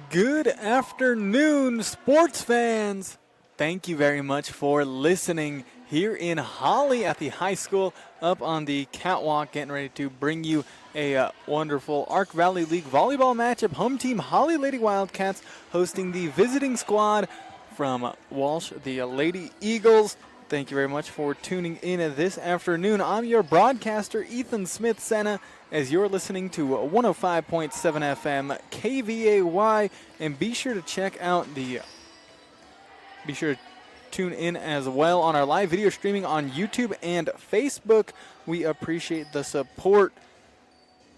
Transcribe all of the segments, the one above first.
Good afternoon, sports fans. Thank you very much for listening here in Holly at the high school up on the catwalk, getting ready to bring you a wonderful Ark Valley League volleyball matchup. Home team Holly Lady Wildcats hosting the visiting squad from Walsh, the Lady Eagles. Thank you very much for tuning in this afternoon. I'm your broadcaster, Ethan Smith-Senna, as you're listening to 105.7 FM KVAY. And be sure to tune in as well on our live video streaming on YouTube and Facebook. We appreciate the support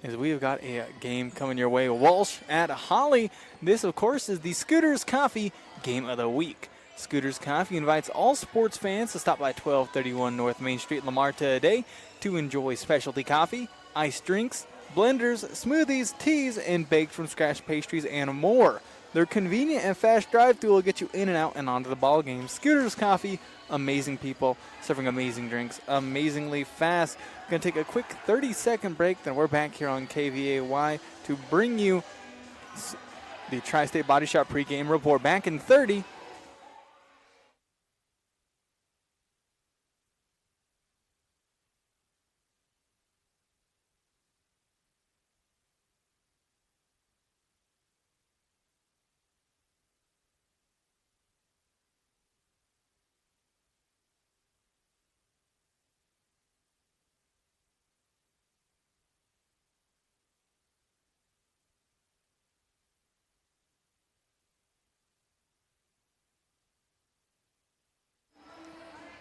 as we have got a game coming your way. Walsh at Holly. This, of course, is the Scooters Coffee Game of the Week. Scooters Coffee invites all sports fans to stop by 1231 North Main Street in Lamar today to enjoy specialty coffee, iced drinks, blenders, smoothies, teas, and baked from scratch pastries and more. Their convenient and fast drive-thru will get you in and out and onto the ball game. Scooters Coffee, amazing people, serving amazing drinks, amazingly fast. We're going to take a quick 30-second break, then we're back here on KVAY to bring you the Tri-State Body Shop pregame report. Back in 30.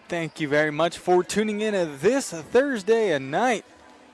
Thank you very much for tuning in this Thursday night,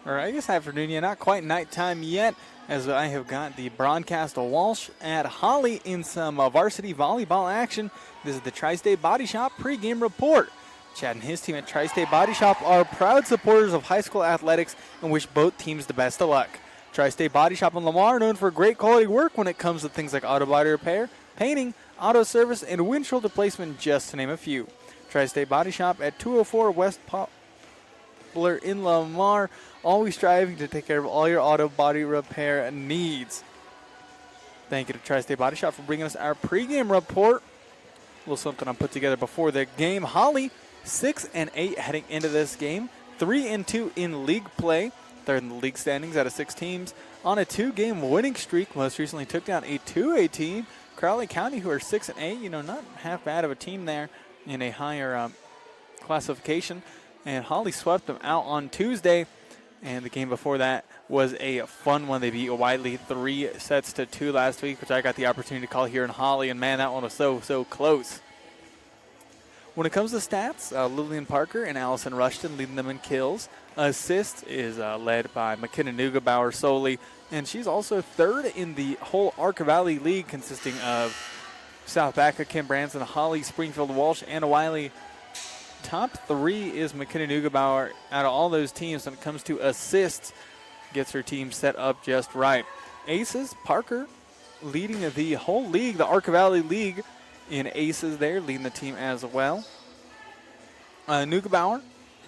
or I guess afternoon, not quite nighttime yet, as I have got the broadcast of Walsh at Holly in some varsity volleyball action. This is the Tri-State Body Shop pregame report. Chad and his team at Tri-State Body Shop are proud supporters of high school athletics and wish both teams the best of luck. Tri-State Body Shop in Lamar are known for great quality work when it comes to things like auto body repair, painting, auto service, and windshield replacement, just to name a few. Tri-State Body Shop at 204 West Poplar in Lamar, always striving to take care of all your auto body repair needs. Thank you to Tri-State Body Shop for bringing us our pregame report. A little something I put together before the game. Holly 6-8 heading into this game, 3-2 in league play, third in the league standings out of 6 teams, on a 2-game winning streak. Most recently took down a 2A team, Crowley County, who are 6-8. Not half bad of a team there in a higher classification. And Holly swept them out on Tuesday. And the game before that was a fun one. They beat Wiley 3-2 last week, which I got the opportunity to call here in Holly. And, man, that one was so close. When it comes to stats, Lillian Parker and Allison Rushton leading them in kills. Assists is led by McKenna Neugebauer solely. And she's also third in the whole Ark Valley League, consisting of South Baca, Kim Branson, Holly, Springfield, Walsh, and Wiley. Top 3 is McKenna Neugebauer. Out of all those teams, when it comes to assists, gets her team set up just right. Aces, Parker leading the whole league, the Ark Valley League, in aces there, leading the team as well. Neugebauer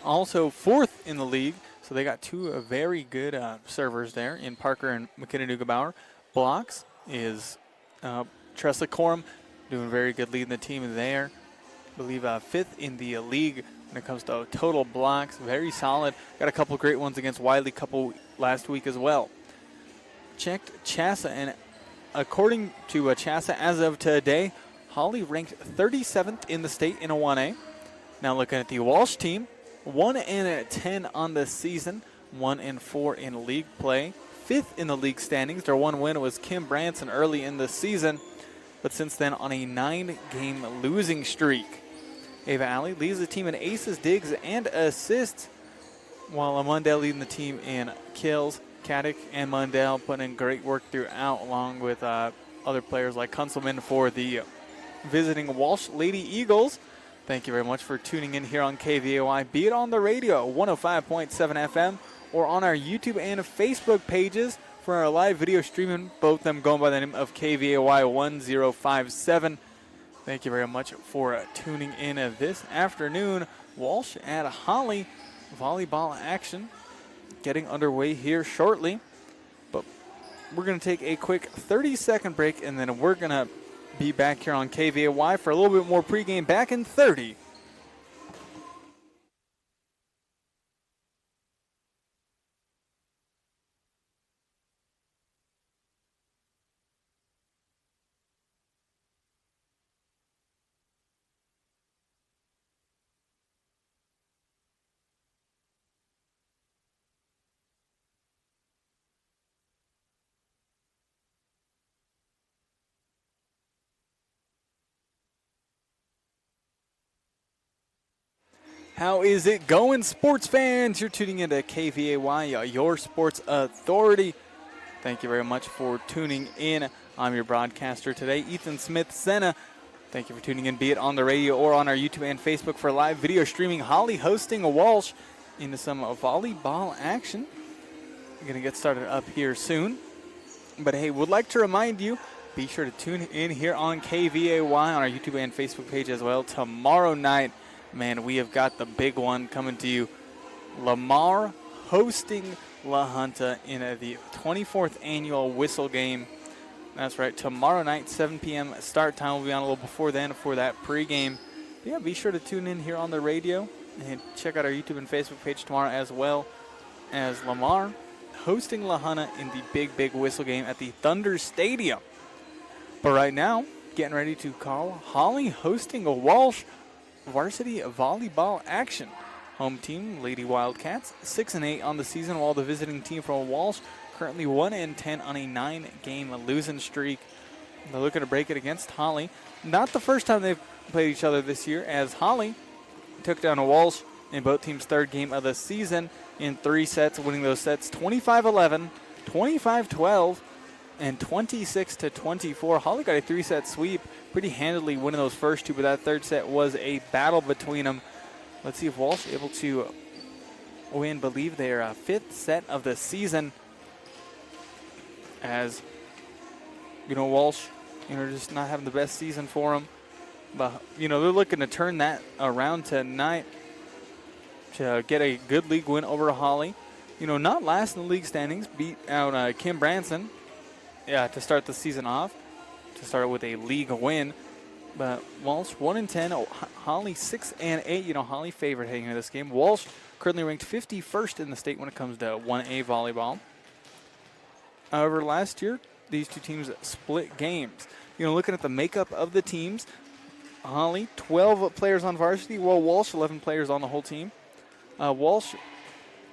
also 4th in the league, so they got 2 very good servers there in Parker and McKenna Neugebauer. Blocks is Tressa Corum, doing very good, leading the team there. I believe 5th in the league when it comes to total blocks. Very solid. Got a couple great ones against Wiley couple last week as well. Checked CHASA, and according to CHASA as of today, Holly ranked 37th in the state in a 1A. Now looking at the Walsh team, 1-10 on the season, 1-4 in league play. 5th in the league standings. Their one win was Kim Branson early in the season, but since then on a 9-game losing streak. Ava Alley leads the team in aces, digs, and assists, while Mundell leading the team in kills. Caddick and Mundell putting in great work throughout, along with other players like Kunselman for the visiting Walsh Lady Eagles. Thank you very much for tuning in here on KVAY, be it on the radio, 105.7 FM, or on our YouTube and Facebook pages for our live video streaming, both of them going by the name of KVAY 1057. Thank you very much for tuning in this afternoon. Walsh at Holly, volleyball action getting underway here shortly. But we're going to take a quick 30-second break, and then we're going to be back here on KVAY for a little bit more pregame back in 30. How is it going, sports fans? You're tuning into KVAY, your sports authority. Thank you very much for tuning in. I'm your broadcaster today, Ethan Smith-Senna. Thank you for tuning in, be it on the radio or on our YouTube and Facebook for live video streaming. Holly hosting a Walsh into some volleyball action. We're going to get started up here soon. But hey, would like to remind you, be sure to tune in here on KVAY on our YouTube and Facebook page as well. Tomorrow night, man, we have got the big one coming to you. Lamar hosting La Junta in the 24th annual Whistle game. That's right, tomorrow night, 7 p.m. start time. We'll be on a little before then for that pregame. But yeah, be sure to tune in here on the radio and check out our YouTube and Facebook page tomorrow, as well as Lamar hosting La Junta in the big Whistle game at the Thunder Stadium. But right now, getting ready to call Holly hosting a Walsh varsity volleyball action. Home team, Lady Wildcats, 6-8 on the season, while the visiting team from Walsh currently 1-10 on a 9-game losing streak. They're looking to break it against Holly. Not the first time they've played each other this year, as Holly took down a Walsh in both teams' third game of the season in 3 sets, winning those sets 25-11, 25-12, and 26-24. Holly got a 3-set sweep, pretty handily winning those first 2, but that third set was a battle between them. Let's see if Walsh able to win, believe their 5th set of the season. As, Walsh, just not having the best season for them. But, they're looking to turn that around tonight to get a good league win over Holly. Not last in the league standings, beat out Kim Branson to start the season off, to start with a league win. But Walsh 1-10, Holly 6-8. Holly favored heading into this game. Walsh currently ranked 51st in the state when it comes to 1A volleyball. However, last year, these two teams split games. Looking at the makeup of the teams, Holly, 12 players on varsity, while Walsh, 11 players on the whole team. Walsh,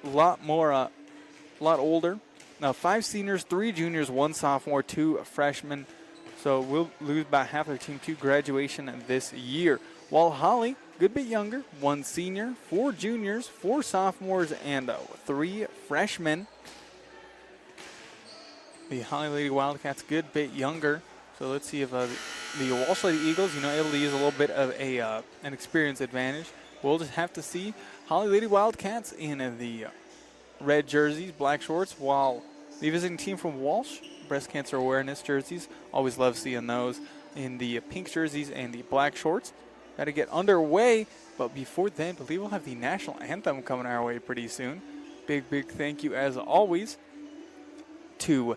a lot older. Now, 5 seniors, 3 juniors, 1 sophomore, 2 freshmen. So we'll lose about half their team to graduation this year. While Holly, good bit younger, 1 senior, 4 juniors, 4 sophomores, and 3 freshmen. The Holly Lady Wildcats, good bit younger. So let's see if the Walsh Lady Eagles, able to use a little bit of an experience advantage. We'll just have to see. Holly Lady Wildcats in the red jerseys, black shorts, while the visiting team from Walsh, breast cancer awareness jerseys, always love seeing those, in the pink jerseys and the black shorts. Got to get underway, but before then, I believe we'll have the national anthem coming our way pretty soon. Big thank you, as always, to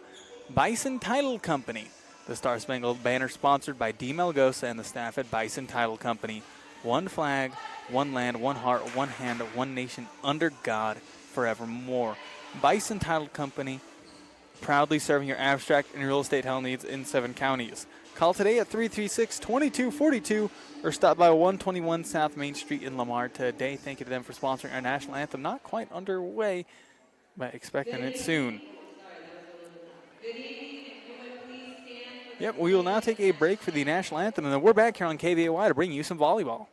Bison Title Company. The Star Spangled Banner sponsored by D. Melgosa and the staff at Bison Title Company. One flag, one land, one heart, one hand, one nation, under God, forevermore. Bison Title Company, proudly serving your abstract and real estate title needs in 7 counties. Call today at 336-2242 or stop by 121 South Main Street in Lamar today. Thank you to them for sponsoring our national anthem. Not quite underway, but expecting it soon. Yep, we will now take a break for the national anthem, and then we're back here on KVAY to bring you some volleyball.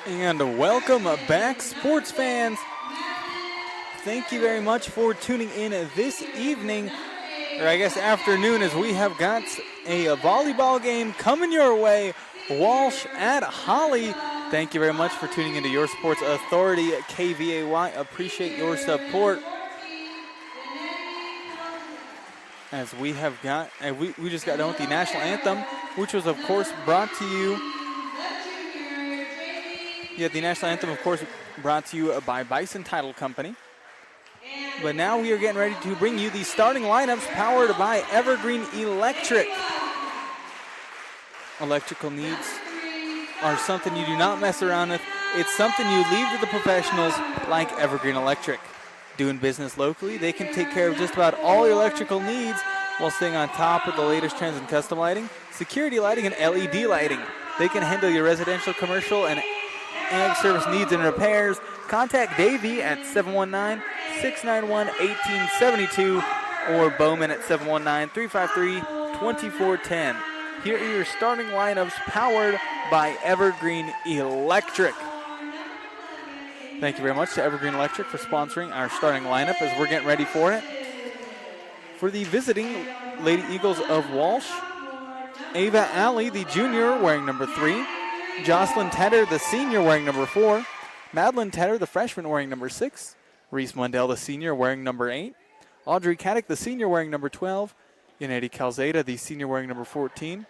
And welcome back, sports fans. Thank you very much for tuning in this evening, or I guess afternoon, as we have got a volleyball game coming your way. Walsh at Holly. Thank you very much for tuning into your sports authority, KVAY. Appreciate your support. As we have got, we just got done with the national anthem, which was, of course, brought to you. Yeah, the national anthem, of course, brought to you by Bison Title Company. But now we are getting ready to bring you the starting lineups powered by Evergreen Electric. Electrical needs are something you do not mess around with. It's something you leave to the professionals like Evergreen Electric. Doing business locally, they can take care of just about all your electrical needs while staying on top of the latest trends in custom lighting, security lighting, and LED lighting. They can handle your residential, commercial, and ag service needs and repairs. Contact Davey at 719-691-1872 or Bowman at 719-353-2410. Here are your starting lineups powered by Evergreen Electric. Thank you very much to Evergreen Electric for sponsoring our starting lineup as we're getting ready for it. For the visiting Lady Eagles of Walsh, Ava Alley, the junior, wearing number 3. Jocelyn Tedder, the senior, wearing number 4. Madeline Tedder, the freshman, wearing number 6. Reese Mundell, the senior, wearing number 8. Audrey Caddick, the senior, wearing number 12. Yanedi Calzada, the senior, wearing number 14.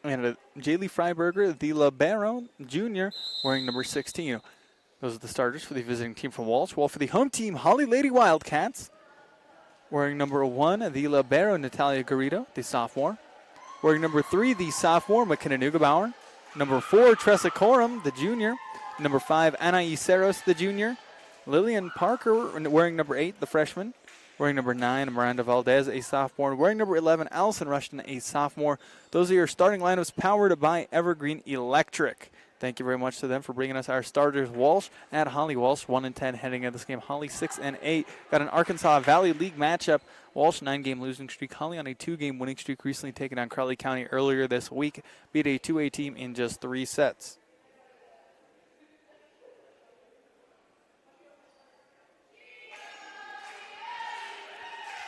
And Jaylee Freiberger, the libero, junior, wearing number 16. Those are the starters for the visiting team from Walsh. Well, for the home team, Holly Lady Wildcats, wearing number 1, the libero, Natalia Garrido, the sophomore. Wearing number 3, the sophomore, McKenna Neugebauer. Number 4, Tressa Coram, the junior. Number 5, Anais Seros, the junior. Lillian Parker, wearing number 8, the freshman. Wearing number 9, Miranda Valdez, a sophomore. Wearing number 11, Allison Rushton, a sophomore. Those are your starting lineups powered by Evergreen Electric. Thank you very much to them for bringing us our starters. Walsh at Holly. Walsh 1-10 heading into this game. Holly 6-8. Got an Arkansas Valley League matchup. Walsh 9-game losing streak. Holly on a 2-game winning streak. Recently taken on Crowley County earlier this week. Beat a 2A team in just 3 sets.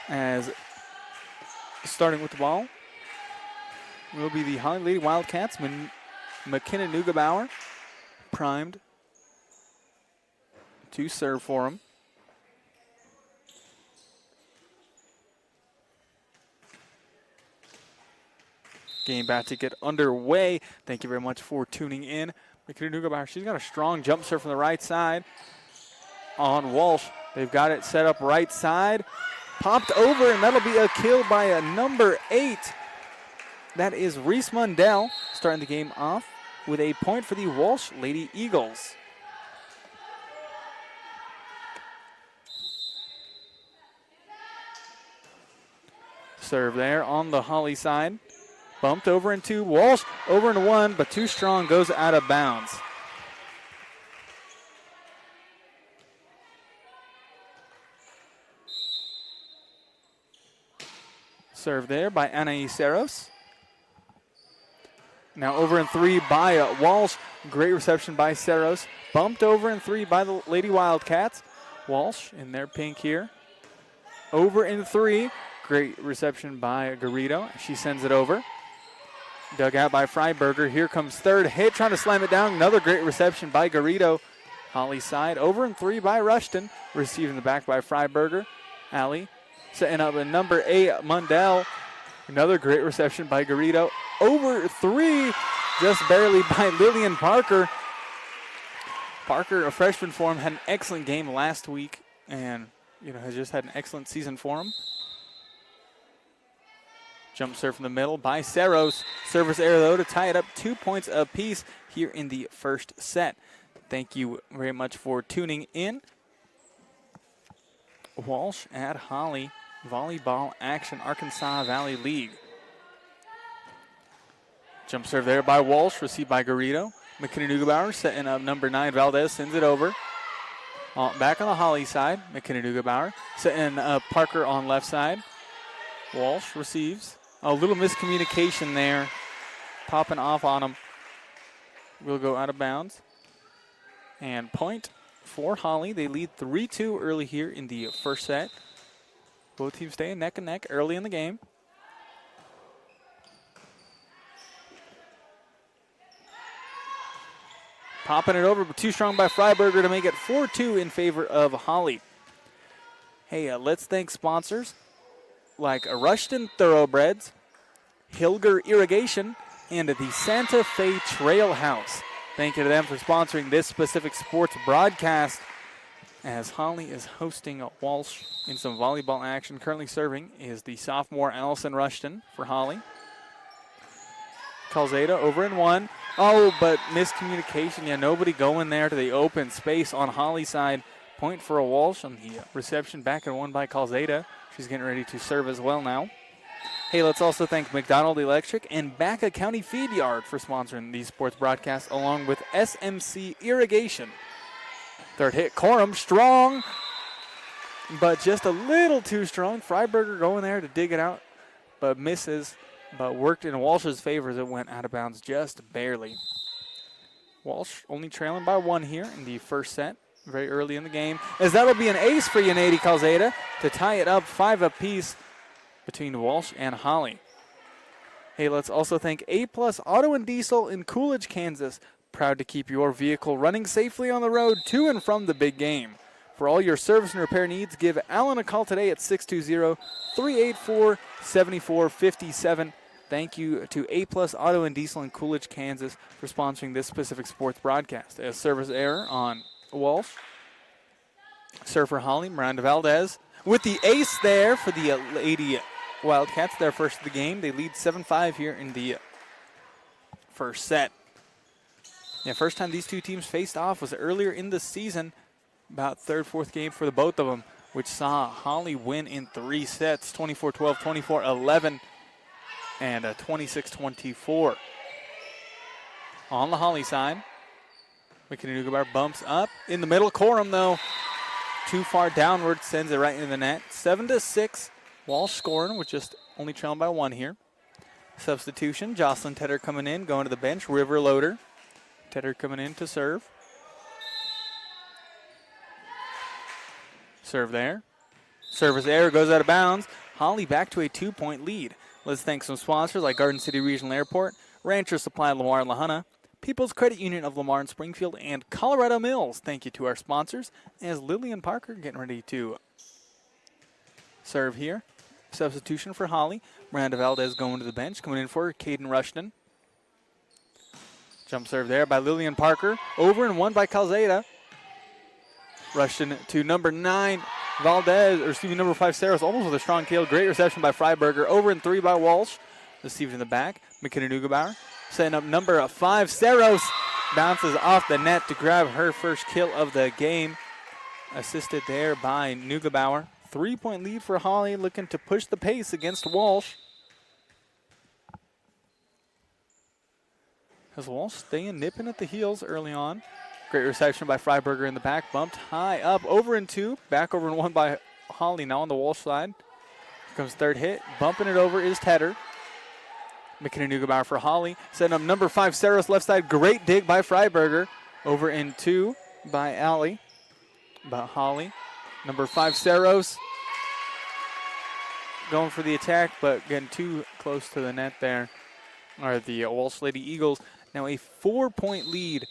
As starting with the ball will be the Holly Lady Wildcats. McKenna Neugebauer primed to serve for him. Game about to get underway. Thank you very much for tuning in. McKenna Neugebauer, she's got a strong jump serve from the right side on Walsh. They've got it set up right side. Popped over, and that'll be a kill by a number 8. That is Reese Mundell starting the game off with a point for the Walsh Lady Eagles. Serve there on the Holly side. Bumped over into Walsh, over into 1, but too strong, goes out of bounds. Serve there by Anais Seros. Now over in 3 by Walsh. Great reception by Seros. Bumped over in 3 by the Lady Wildcats. Walsh in their pink here. Over in 3. Great reception by Garrido. She sends it over. Dug out by Freiberger. Here comes third hit, trying to slam it down. Another great reception by Garrido. Holly side. Over in 3 by Rushton. Receiving the back by Freiberger. Allie setting up a number 8, Mundell. Another great reception by Garrido. Over 3, just barely by Lillian Parker. Parker, a freshman for him, had an excellent game last week and has just had an excellent season for him. Jump serve from the middle by Seros. Service error, though, to tie it up 2 points apiece here in the first set. Thank you very much for tuning in. Walsh at Holly. Volleyball action, Arkansas Valley League. Jump serve there by Walsh, received by Garrido. McKenna Neugebauer setting up number 9, Valdez, sends it over. Back on the Holly side, McKenna Neugebauer setting up Parker on left side. Walsh receives. A little miscommunication there, popping off on him. Will go out of bounds. And point for Holly. They lead 3-2 early here in the first set. Both teams staying neck and neck early in the game. Popping it over, but too strong by Freiberger to make it 4-2 in favor of Holly. Hey, let's thank sponsors like Rushton Thoroughbreds, Hilger Irrigation, and the Santa Fe Trail House. Thank you to them for sponsoring this specific sports broadcast as Holly is hosting Walsh in some volleyball action. Currently serving is the sophomore Allison Rushton for Holly. Calzada over in one. Oh, but miscommunication. Yeah, nobody going there to the open space on Holly's side. Point for a Walsh on the reception. Back and one by Calzada. She's getting ready to serve as well now. Hey, let's also thank McDonald Electric and Baca County Feed Yard for sponsoring these sports broadcasts, along with SMC Irrigation. Third hit, Corum, strong, but just a little too strong. Freiberger going there to dig it out, but misses, but worked in Walsh's favor as it went out of bounds just barely. Walsh only trailing by one here in the first set, very early in the game, as that'll be an ace for Yanady Calzada to tie it up 5 apiece between Walsh and Holly. Hey, let's also thank A+ Auto and Diesel in Coolidge, Kansas. Proud to keep your vehicle running safely on the road to and from the big game. For all your service and repair needs, give Alan a call today at 620-384-7457. Thank you to A+ Auto and Diesel in Coolidge, Kansas for sponsoring this specific sports broadcast. A service error on Walsh. Serve for Holly, Miranda Valdez with the ace there for the Lady Wildcats, their first of the game. They lead 7-5 here in the first set. Yeah, first time these two teams faced off was earlier in the season, about third, fourth game for the both of them, which saw Holly win in 3 sets, 24-12, 24-11, and 26-24. On the Holly side, McKinney-Nugabar bumps up. In the middle, Corum, though, too far downward, sends it right into the net. 7-6. Walsh scoring with just only trailing by 1 here. Substitution, Jocelyn Tedder coming in, going to the bench. River Loader. Tedder coming in to serve. Serve there. Service error goes out of bounds. Holly back to a 2-point lead. Let's thank some sponsors like Garden City Regional Airport, Rancher Supply Lamar and LaHunna, People's Credit Union of Lamar and Springfield, and Colorado Mills. Thank you to our sponsors as Lillian Parker getting ready to serve here. Substitution for Holly. Miranda Valdez going to the bench. Coming in for Caden Rushton. Jump serve there by Lillian Parker. Over and one by Calzada. Rushton to number 9, Valdez, or excuse me, number 5, Saros, almost with a strong kill. Great reception by Freiberger. Over and 3 by Walsh. Received in the back. McKinney-Nugabar setting up number 5, Saros. Bounces off the net to grab her first kill of the game. Assisted there by Nugebauer. 3-point lead for Holly, looking to push the pace against Walsh. As Walsh staying nipping at the heels early on. Great reception by Freiberger in the back. Bumped high up, over and 2. Back over and 1 by Holly now on the Walsh side. Here comes third hit. Bumping it over is Tedder. McKinney-Nugebauer for Holly. Setting up number 5, Saros left side. Great dig by Freiberger. Over and 2 by Allie. By Holly. Number 5, Saros. Going for the attack, but getting too close to the net there. Are the Walsh Lady Eagles. Now a 4-point lead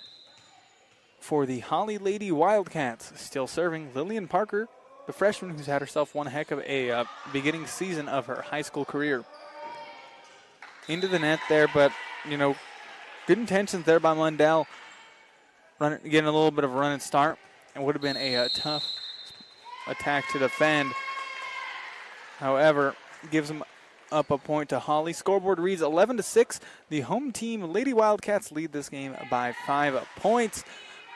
for the Holly Lady Wildcats. Still serving Lillian Parker, the freshman who's had herself one heck of a beginning season of her high school career. Into the net there, but, you know, good intentions there by Mundell. Getting a little bit of a run and start. It would have been a tough attack to defend. However, gives them up a point to Holly. Scoreboard reads 11-6. The home team, Lady Wildcats, lead this game by 5 points.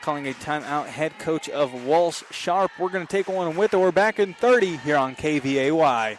Calling a timeout, head coach of Walsh Sharp. We're going to take one with her. We're back in 30 here on KVAY.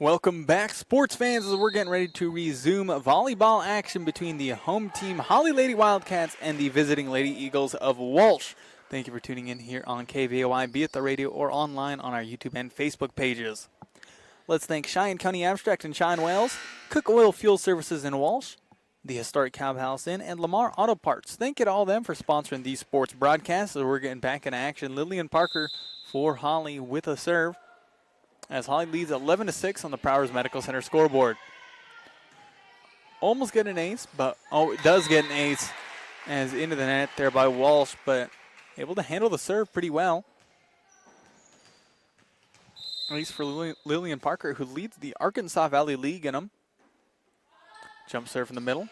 Welcome back, sports fans, as we're getting ready to resume volleyball action between the home team Holly Lady Wildcats and the visiting Lady Eagles of Walsh. Thank you for tuning in here on KVOI, be it the radio or online on our YouTube and Facebook pages. Let's thank Cheyenne County Abstract in Cheyenne, Wales, Cook Oil Fuel Services in Walsh, the historic Cobb House Inn, and Lamar Auto Parts. Thank you to all of them for sponsoring these sports broadcasts. So we're getting back in action. Lillian Parker for Holly with a serve, as Holly leads 11-6 on the Prowers Medical Center scoreboard. Almost get an ace, but it does get an ace as into the net there by Walsh, but able to handle the serve pretty well. At least for Lillian Parker, who leads the Arkansas Valley League in them. Jump serve from the middle.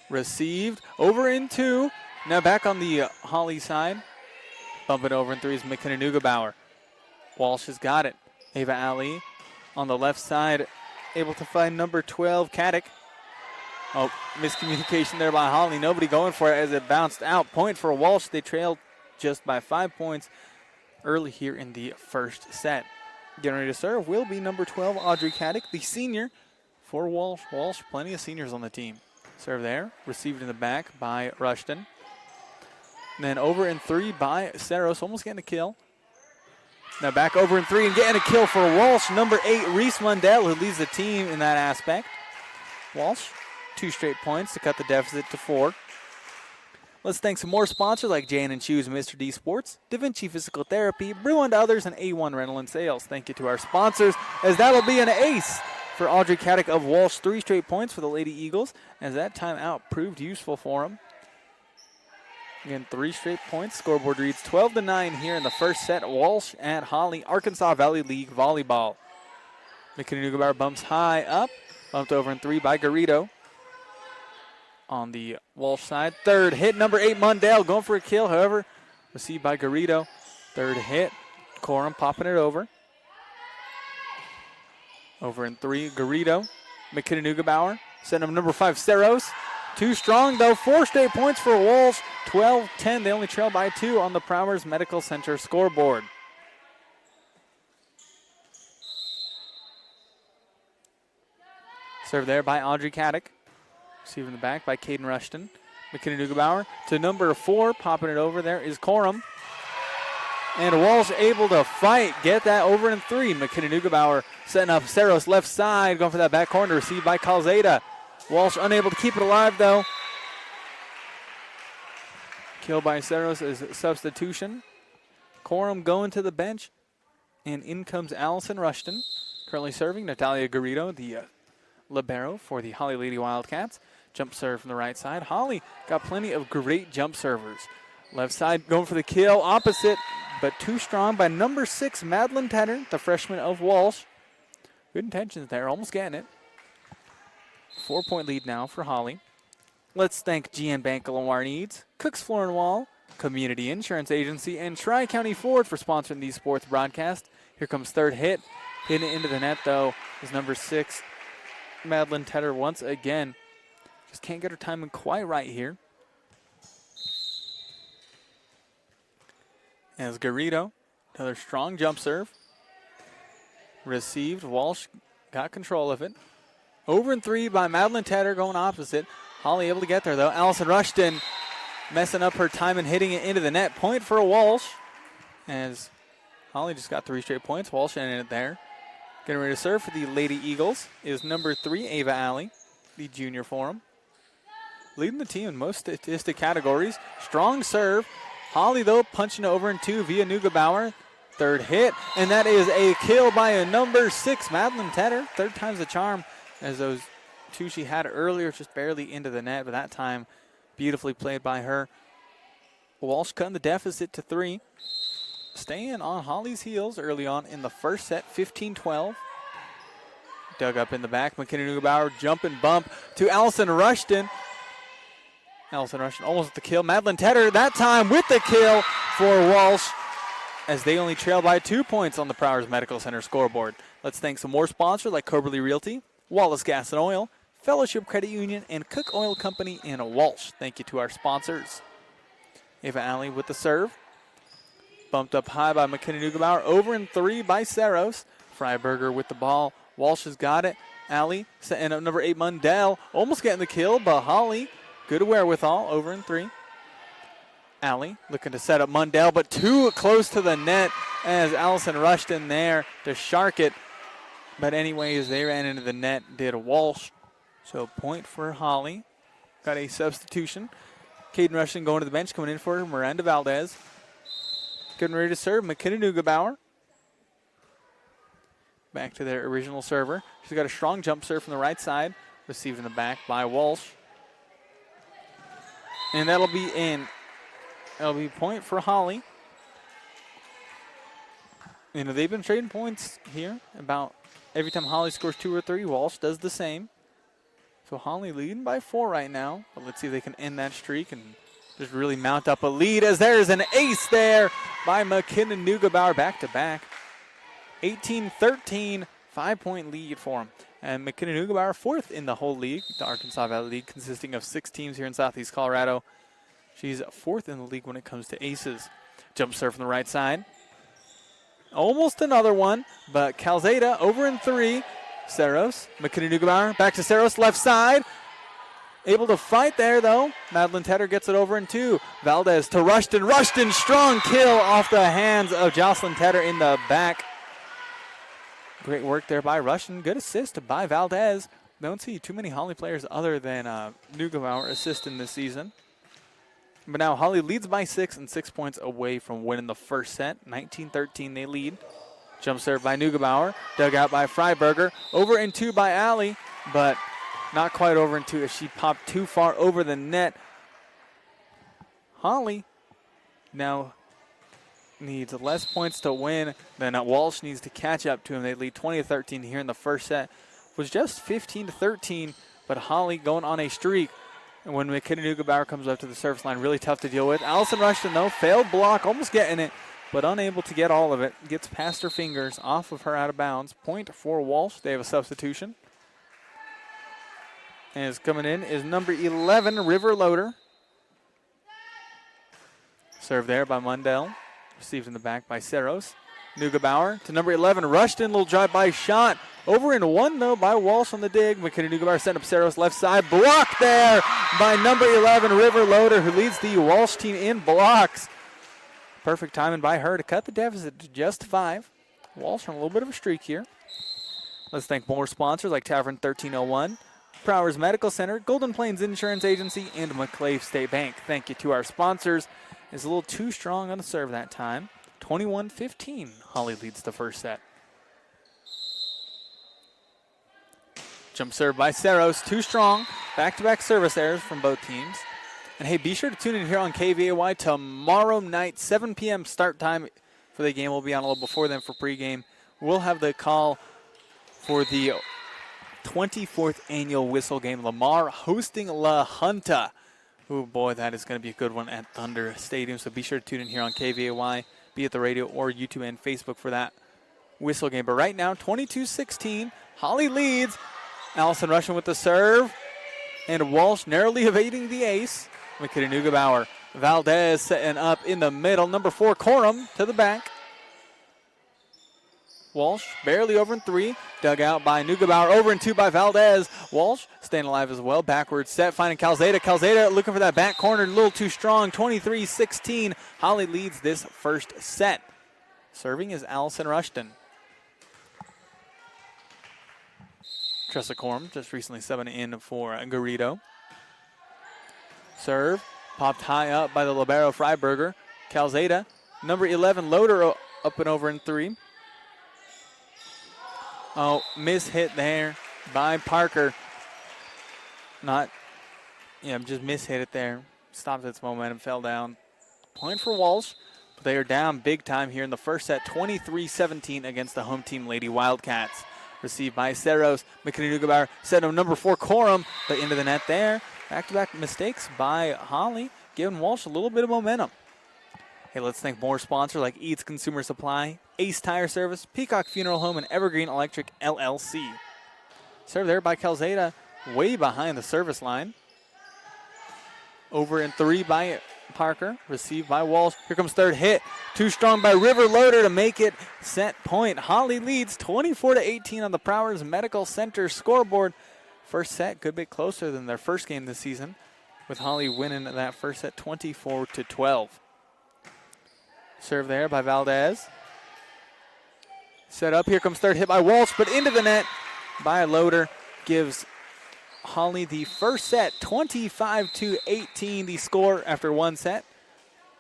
Received over in two. Now back on the Holly side. Bump it over in three is McKenna Neugebauer. Walsh has got it. Ava Ali on the left side, able to find number 12, Caddick. Oh, miscommunication there by Holly. Nobody going for it as it bounced out. Point for Walsh. They trailed just by 5 points early here in the first set. Getting ready to serve will be number 12, Audrey Caddick, the senior for Walsh. Walsh, plenty of seniors on the team. Serve there, received in the back by Rushton. And then over in three by Saros, almost getting a kill. Now back over in three and getting a kill for Walsh. Number 8, Reese Mundell, who leads the team in that aspect. Walsh, 2 straight points to cut the deficit to 4. Let's thank some more sponsors like Jan & Shoes, Mr. D Sports, Da Vinci Physical Therapy, Brew and Others, and A1 Rental and Sales. Thank you to our sponsors, as that'll be an ace for Audrey Caddick of Walsh. 3 straight points for the Lady Eagles, as that timeout proved useful for them. Again, 3 straight points. Scoreboard reads 12-9 here in the first set. Walsh at Holly, Arkansas Valley League Volleyball. McKenna Neugebauer bumps high up. Bumped over in 3 by Garrido. On the Walsh side, third hit, number 8, Mundell going for a kill. However, received by Garrido. Third hit, Corum popping it over. Over in 3, Garrido. McKenna Neugebauer. Setting up number 5, Saros. Too strong, though. 4 straight points for Walsh. 12-10. They only trail by 2 on the Prowers Medical Center scoreboard. Serve there by Audrey Caddick. Receiving the back by Caden Rushton. McKenna Neugebauer to number 4. Popping it over there is Corum. And Walsh able to fight. Get that over in 3. McKenna Neugebauer setting up Saros left side. Going for that back corner. Received by Calzada. Walsh unable to keep it alive, though. Kill by Saros is substitution. Corum going to the bench. And in comes Allison Rushton. Currently serving Natalia Garrido, the libero for the Holly Lady Wildcats. Jump serve from the right side. Holly got plenty of great jump servers. Left side going for the kill. Opposite, but too strong by number 6, Madeline Tedder, the freshman of Walsh. Good intentions there, almost getting it. 4-point lead now for Holly. Let's thank GN Bank of Lamar Needs, Cook's Floor and Wall, Community Insurance Agency, and Tri-County Ford for sponsoring these sports broadcasts. Here comes third hit. Hitting it into the net, though, is number 6, Madeline Tedder once again. Just can't get her timing quite right here. As Garrido, another strong jump serve. Received. Walsh got control of it. Over in 3 by Madeline Tedder going opposite. Holly able to get there, though. Allison Rushton messing up her time and hitting it into the net. Point for Walsh. As Holly just got 3 straight points. Walsh ended it there. Getting ready to serve for the Lady Eagles is number 3, Ava Alley, the junior for them. Leading the team in most statistic categories. Strong serve. Holly, though, punching over in 2 via Neugebauer. Third hit, and that is a kill by a number 6, Madeline Tedder. 3rd time's the charm, as those 2 she had earlier just barely into the net, but that time beautifully played by her. Walsh cutting the deficit to 3. Staying on Holly's heels early on in the first set, 15-12. Dug up in the back. McKenna Neugebauer jump and bump to Allison Rushton. Allison Rushton almost with the kill. Madeline Tedder that time with the kill for Walsh, as they only trail by 2 points on the Prowers Medical Center scoreboard. Let's thank some more sponsors like Coberly Realty, Wallace Gas and Oil, Fellowship Credit Union, and Cook Oil Company in Walsh. Thank you to our sponsors. Ava Alley with the serve. Bumped up high by McKenna Neugebauer. Over in 3 by Saros. Freiberger with the ball Walsh has got it. Allie setting up number 8, Mundell. Almost getting the kill, but Holly, good wherewithal, over in 3. Allie looking to set up Mundell, but too close to the net as Allison rushed in there to shark it. But anyways, they ran into the net, did Walsh. So point for Holly. Got a substitution. Caden Rushton going to the bench, coming in for Miranda Valdez. Getting ready to serve, McKenna Neugebauer. Back to their original server. She's got a strong jump serve from the right side. Received in the back by Walsh. And that'll be in. That'll be point for Holly. You know, they've been trading points here. About every time Holly scores 2 or 3, Walsh does the same. So Holly leading by 4 right now. But let's see if they can end that streak and just really mount up a lead, as there's an ace there by McKenna Neugebauer back-to-back. 18-13, 5-point lead for him. And McKenna Neugebauer 4th in the whole league, the Arkansas Valley League, consisting of 6 teams here in Southeast Colorado. She's 4th in the league when it comes to aces. Jump serve from the right side. Almost another one, but Calzada over in 3. Saros, McKenna Neugebauer, back to Saros, left side. Able to fight there, though. Madeline Tedder gets it over in 2. Valdez to Rushton. Rushton, strong kill off the hands of Jocelyn Tedder in the back. Great work there by Rushton. Good assist by Valdez. Don't see too many Holly players other than Neugebauer assisting this season. But now Holly leads by 6 and 6 points away from winning the first set. 19-13 they lead. Jump serve by Neugebauer. Dug out by Freiberger. Over in 2 by Allie, but not quite over in 2 as she popped too far over the net. Holly now needs less points to win than Walsh needs to catch up to him. They lead 20-13 here in the first set. It was just 15-13, but Holly going on a streak. And when McKenna Neugebauer comes up to the service line, really tough to deal with. Allison Rushton, though, failed block, almost getting it, but unable to get all of it. Gets past her fingers, off of her out of bounds. Point for Walsh. They have a substitution. And is coming in is number 11, River Loader. Served there by Mundell. Received in the back by Saros. Neugebauer to number 11, Rushton. Little drive-by shot. Over in 1, though, by Walsh on the dig. McKenna Neugebauer setting up Saros left side. Blocked there by number 11, River Loader, who leads the Walsh team in blocks. Perfect timing by her to cut the deficit to just 5. Walsh on a little bit of a streak here. Let's thank more sponsors like Tavern 1301, Prowers Medical Center, Golden Plains Insurance Agency, and McClave State Bank. Thank you to our sponsors. It's a little too strong on the serve that time. 21-15, Holly leads the first set. Jump serve by Saros, too strong. Back-to-back service errors from both teams. And hey, be sure to tune in here on KVAY tomorrow night, 7 p.m. start time for the game. We'll be on a little before then for pregame. We'll have the call for the 24th annual Whistle game. Lamar hosting La Junta. Oh boy, that is going to be a good one at Thunder Stadium. So be sure to tune in here on KVAY, be it the radio or YouTube and Facebook for that Whistle game. But right now, 22-16, Holly leads. Allison Rushton with the serve. And Walsh narrowly evading the ace. McKenna Neugebauer. Valdez setting up in the middle. Number 4, Corum to the back. Walsh barely over in 3. Dug out by Neugebauer. Over in 2 by Valdez. Walsh staying alive as well. Backwards set, finding Calzada. Calzada looking for that back corner. A little too strong. 23-16. Holly leads this first set. Serving is Allison Rushton. Tressa Corum just recently subbing in for Garrido. Serve. Popped high up by the libero Freiberger. Calzada. Number 11, Loader up and over in 3. Oh, miss hit there by Parker. Just miss hit it there. Stopped its momentum, fell down. Point for Walsh. But they are down big time here in the first set, 23-17 against the home team Lady Wildcats. Received by Saros. McKenna Neugebauer set up number 4, Corum, but into the net there. Back-to-back mistakes by Holly, giving Walsh a little bit of momentum. Hey, let's thank more sponsors like Eats Consumer Supply, Ace Tire Service, Peacock Funeral Home, and Evergreen Electric LLC. Served there by Calzada, way behind the service line. Over in 3 by Parker, received by Walsh. Here comes third hit. Too strong by River Loader to make it set point. Holly leads 24-18 on the Prowers Medical Center scoreboard. First set, good bit closer than their first game this season, with Holly winning that first set 24-12. Serve there by Valdez. Set up, here comes third hit by Walsh, but into the net by Loader. Gives Holly the first set, 25-18, the score after one set.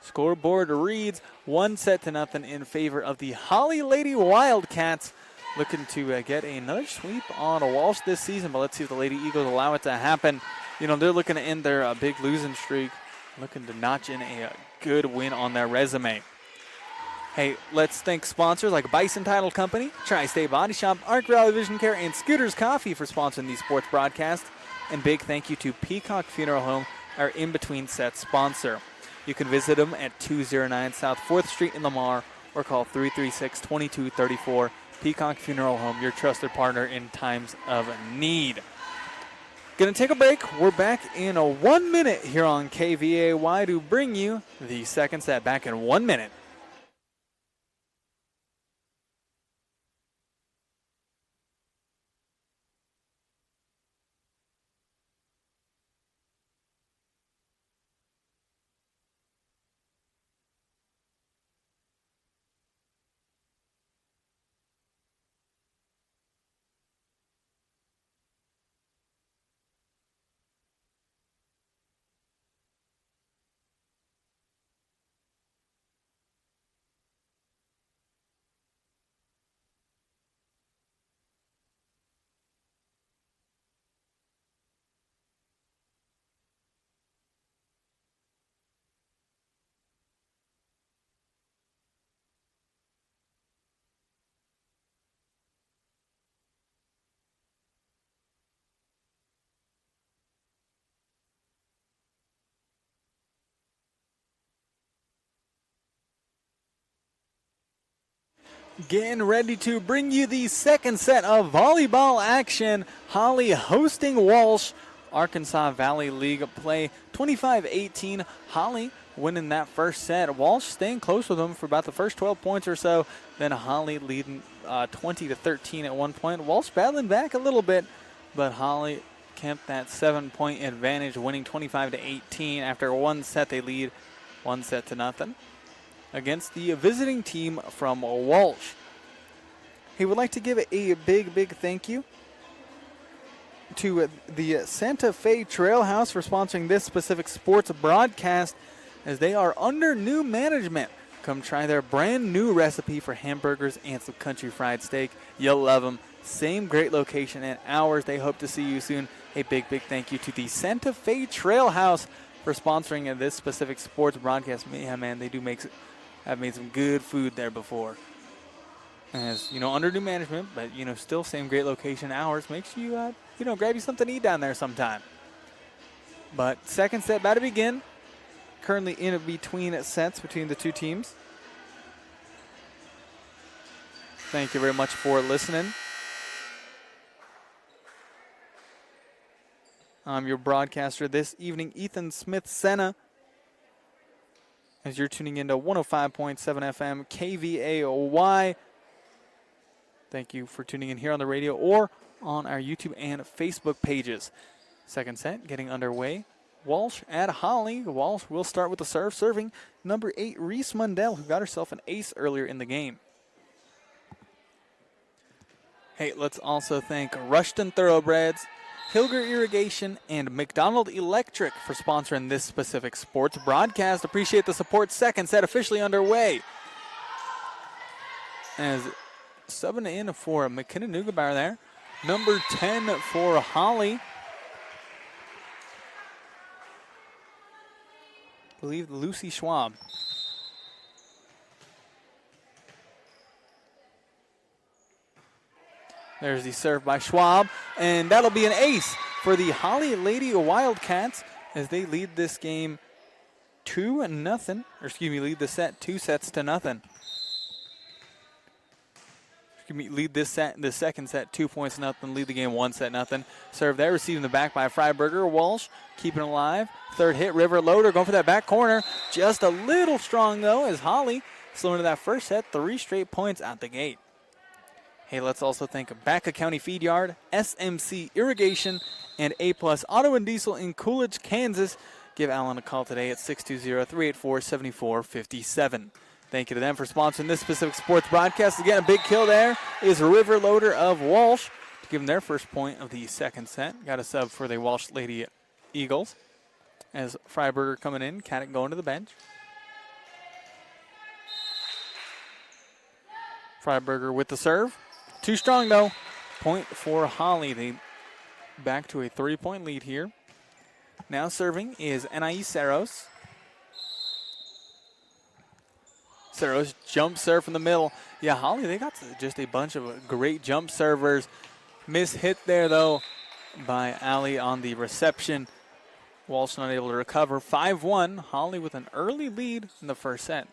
Scoreboard reads 1-0 in favor of the Holly Lady Wildcats, looking to get another sweep on Walsh this season, but let's see if the Lady Eagles allow it to happen. You know, they're looking to end their big losing streak, looking to notch in a good win on their resume. Hey, let's thank sponsors like Bison Title Company, Tri-State Body Shop, Arc Valley Vision Care, and Scooters Coffee for sponsoring these sports broadcasts. And big thank you to Peacock Funeral Home, our in-between set sponsor. You can visit them at 209 South 4th Street in Lamar or call 336-2234. Peacock Funeral Home, your trusted partner in times of need. Gonna take a break. We're back in 1 minute here on KVAY to bring you the second set. Back in 1 minute. Getting ready to bring you the second set of volleyball action. Holly hosting Walsh. Arkansas Valley League play 25-18. Holly winning that first set. Walsh staying close with them for about the first 12 points or so. Then Holly leading 20-13 at one point. Walsh battling back a little bit, but Holly kept that 7-point advantage, winning 25-18. After one set, they lead 1-0 against the visiting team from Walsh. He would like to give a big thank you to the Santa Fe Trail House for sponsoring this specific sports broadcast, as they are under new management. Come try their brand new recipe for hamburgers and some country fried steak. You'll love them. Same great location and hours. They hope to see you soon. A big thank you to the Santa Fe Trail House for sponsoring this specific sports broadcast. Yeah, man, they do have made some good food there before. As you know, under new management, but you know, still same great location, hours. Make sure you grab you something to eat down there sometime. But second set about to begin. Currently in between sets between the two teams. Thank you very much for listening. I'm your broadcaster this evening, Ethan Smith-Senna, as you're tuning into 105.7 FM KVAY. Thank you for tuning in here on the radio or on our YouTube and Facebook pages. Second set getting underway. Walsh at Holly. Walsh will start with the serve, serving number 8, Reese Mundell, who got herself an ace earlier in the game. Hey, let's also thank Rushton Thoroughbreds, Hilger Irrigation, and McDonald Electric for sponsoring this specific sports broadcast. Appreciate the support. Second set officially underway. As subbing in for McKinnon Nugebauer there. Number 10 for Holly. I believe Lucy Schwab. There's the serve by Schwab, and that'll be an ace for the Holly Lady Wildcats as they lead this game 2-0. Or excuse me, lead the set 2-0. lead this second set 2-0, lead the game 1-0. Serve there, receiving the back by Freiberger. Walsh keeping it alive. Third hit, River Loader going for that back corner. Just a little strong, though, as Holly slow into that first set. 3 straight points out the gate. Hey, let's also thank Baca County Feed Yard, SMC Irrigation, and A+ Auto and Diesel in Coolidge, Kansas. Give Alan a call today at 620-384-7457. Thank you to them for sponsoring this specific sports broadcast. Again, a big kill there is River Loader of Walsh to give them their first point of the second set. Got a sub for the Walsh Lady Eagles as Freiberger coming in, Caddick going to the bench. Freiberger with the serve. Too strong, though. Point for Holly. They back to a 3-point lead here. Now serving is Anais Saros. Saros jump serve from the middle. Yeah, Holly, they got just a bunch of great jump servers. Miss hit there, though, by Ali on the reception. Walsh not able to recover. 5-1. Holly with an early lead in the first set.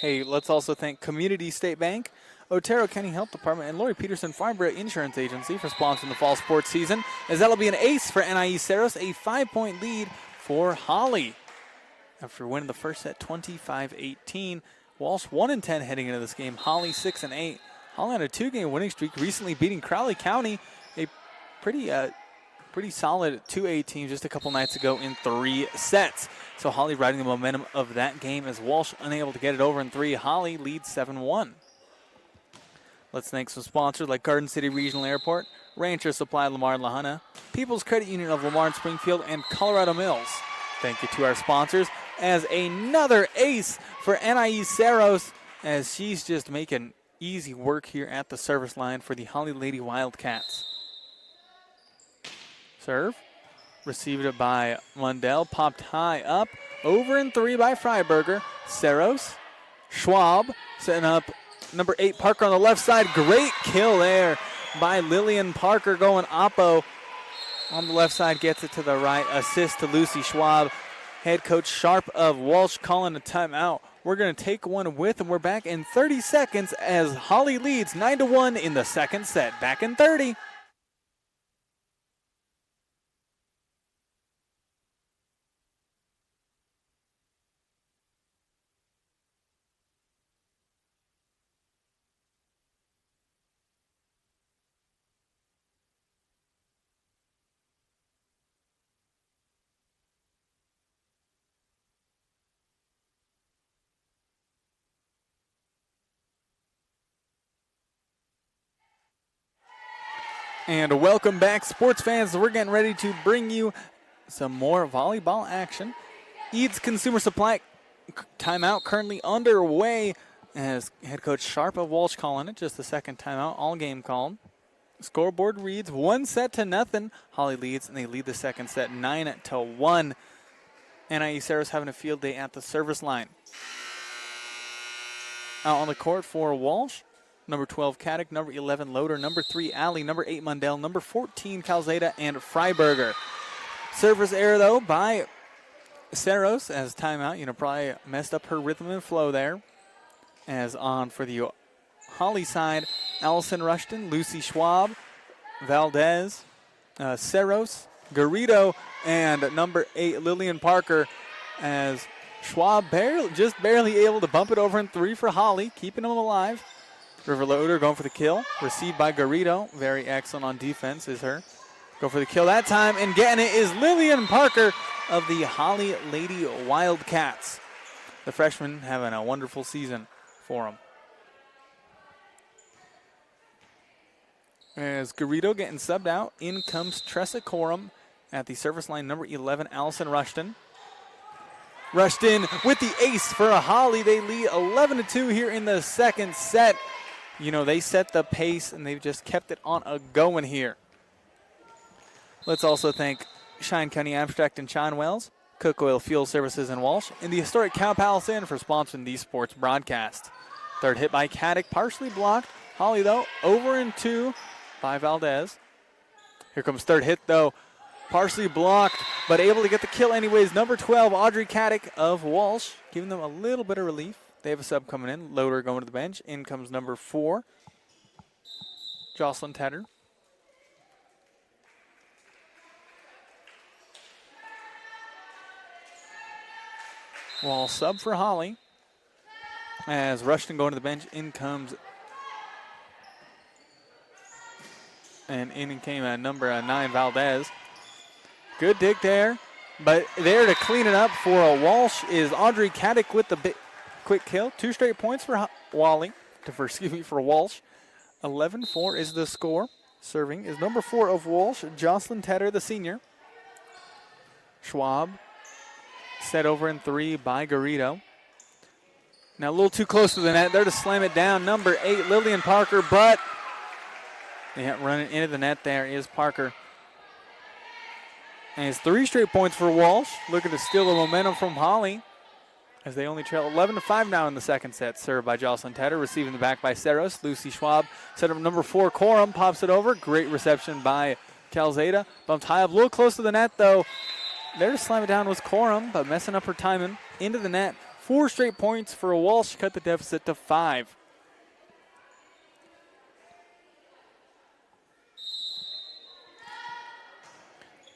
Hey, let's also thank Community State Bank, Otero County Health Department, and Lori Peterson Farnborough Insurance Agency for sponsoring the fall sports season, as that'll be an ace for Anais Saros, a 5-point lead for Holly. After winning the first set 25-18, Walsh 1-10 heading into this game. Holly 6-8. Holly on a 2-game winning streak, recently beating Crowley County, a pretty solid 2A team just a couple nights ago in 3 sets. So Holly riding the momentum of that game as Walsh unable to get it over in 3. Holly leads 7-1. Let's thank some sponsors like Garden City Regional Airport, Rancher Supply Lamar and Lahana, People's Credit Union of Lamar and Springfield, and Colorado Mills. Thank you to our sponsors. As another ace for Anais Saros, as she's just making easy work here at the service line for the Holly Lady Wildcats. Serve. Received it by Mundell. Popped high up. Over in 3 by Freiberger. Saros. Schwab setting up number 8 Parker on the left side. Great kill there by Lillian Parker going oppo. On the left side, gets it to the right. Assist to Lucy Schwab. Head coach Sharp of Walsh calling a timeout. We're going to take one with, and we're back in 30 seconds as Holly leads 9-1 in the second set. Back in 30. And welcome back, sports fans. We're getting ready to bring you some more volleyball action. Eads Consumer Supply timeout currently underway as head coach Sharp of Walsh calling it. Just the second timeout, all game called. Scoreboard reads 1-0. Holly leads, and they lead the second set 9-1. Anais Saros having a field day at the service line. Out on the court for Walsh. Number 12, Caddick. Number 11, Loader. Number 3, Alley. Number 8, Mundell. Number 14, Calzada and Freiberger. Service error, though, by Saros as timeout. Probably messed up her rhythm and flow there. As on for the Holly side, Allison Rushton, Lucy Schwab, Valdez, Saros, Garrido, and number 8, Lillian Parker, as Schwab just barely able to bump it over in 3 for Holly, keeping them alive. River Loader going for the kill. Received by Garrido. Very excellent on defense is her. Go for the kill that time. And getting it is Lillian Parker of the Holly Lady Wildcats. The freshman having a wonderful season for them. As Garrido getting subbed out, in comes Tressa Corum at the service line, number 11, Allison Rushton. Rushton with the ace for a Holly. They lead 11-2 here in the second set. They set the pace, and they've just kept it on a going here. Let's also thank Shine County Abstract and Sean Wells, Cook Oil Fuel Services in Walsh, and the historic Cow Palace Inn for sponsoring these sports broadcasts. Third hit by Caddick, partially blocked. Holly, though, over in 2 by Valdez. Here comes third hit, though. Partially blocked, but able to get the kill anyways. Number 12, Audrey Caddick of Walsh, giving them a little bit of relief. They have a sub coming in. Loader going to the bench. In comes number 4, Jocelyn Tedder. Wall sub for Holly. As Rushton going to the bench, in comes, and in came number 9, Valdez. Good dig there, but there to clean it up for a Walsh is Audrey Caddick with the quick kill. 2 straight points for for Walsh. 11-4 is the score. Serving is number 4 of Walsh, Jocelyn Tedder, the senior. Schwab set over in 3 by Garrido. Now a little too close to the net. There to slam it down. Number 8, Lillian Parker, but running into the net there is Parker. And it's 3 straight points for Walsh. Looking to steal the momentum from Holly as they only trail 11-5 now in the second set. Served by Jocelyn Tedder, receiving the back by Saros. Lucy Schwab set up number 4, Corum, pops it over. Great reception by Calzada. Bumped high up, a little close to the net though. There to slam it down was Corum, but messing up her timing. Into the net. 4 straight points for Walsh, cut the deficit to 5.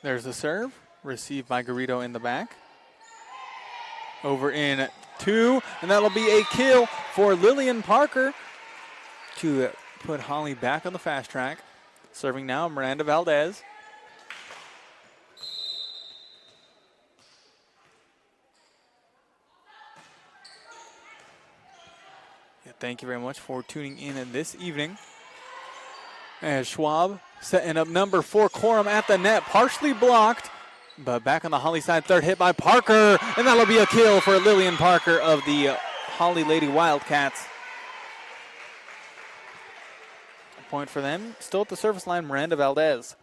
There's the serve, received by Garrido in the back. Over in 2, and that'll be a kill for Lillian Parker to put Holly back on the fast track. Serving now, Miranda Valdez. Thank you very much for tuning in this evening. As Schwab setting up number 4, Corum at the net, partially blocked, but back on the Holly side, third hit by Parker, and that'll be a kill for Lillian Parker of the Holly Lady Wildcats. A point for them. Still at the service line, Miranda Valdez.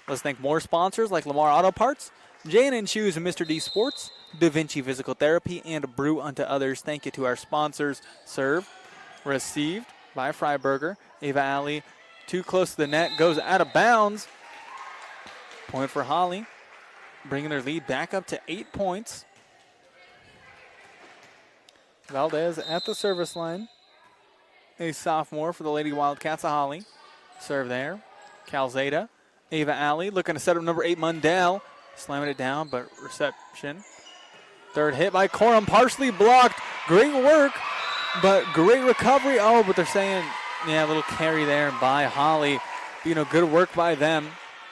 Let's thank more sponsors like Lamar Auto Parts, J&N Shoes and Mr. D Sports, Da Vinci Physical Therapy, and Brew Unto Others. Thank you to our sponsors. Serve. Received by Freiberger. Ava Alley too close to the net, goes out of bounds. Point for Holly, bringing their lead back up to 8 points. Valdez at the service line. A sophomore for the Lady Wildcats of Holly. Serve there. Calzada. Ava Alley looking to set up number 8, Mundell. Slamming it down, but reception. Third hit by Corum, partially blocked. Great work. But great recovery. Oh, but they're saying, yeah, a little carry there by Holly. Good work by them.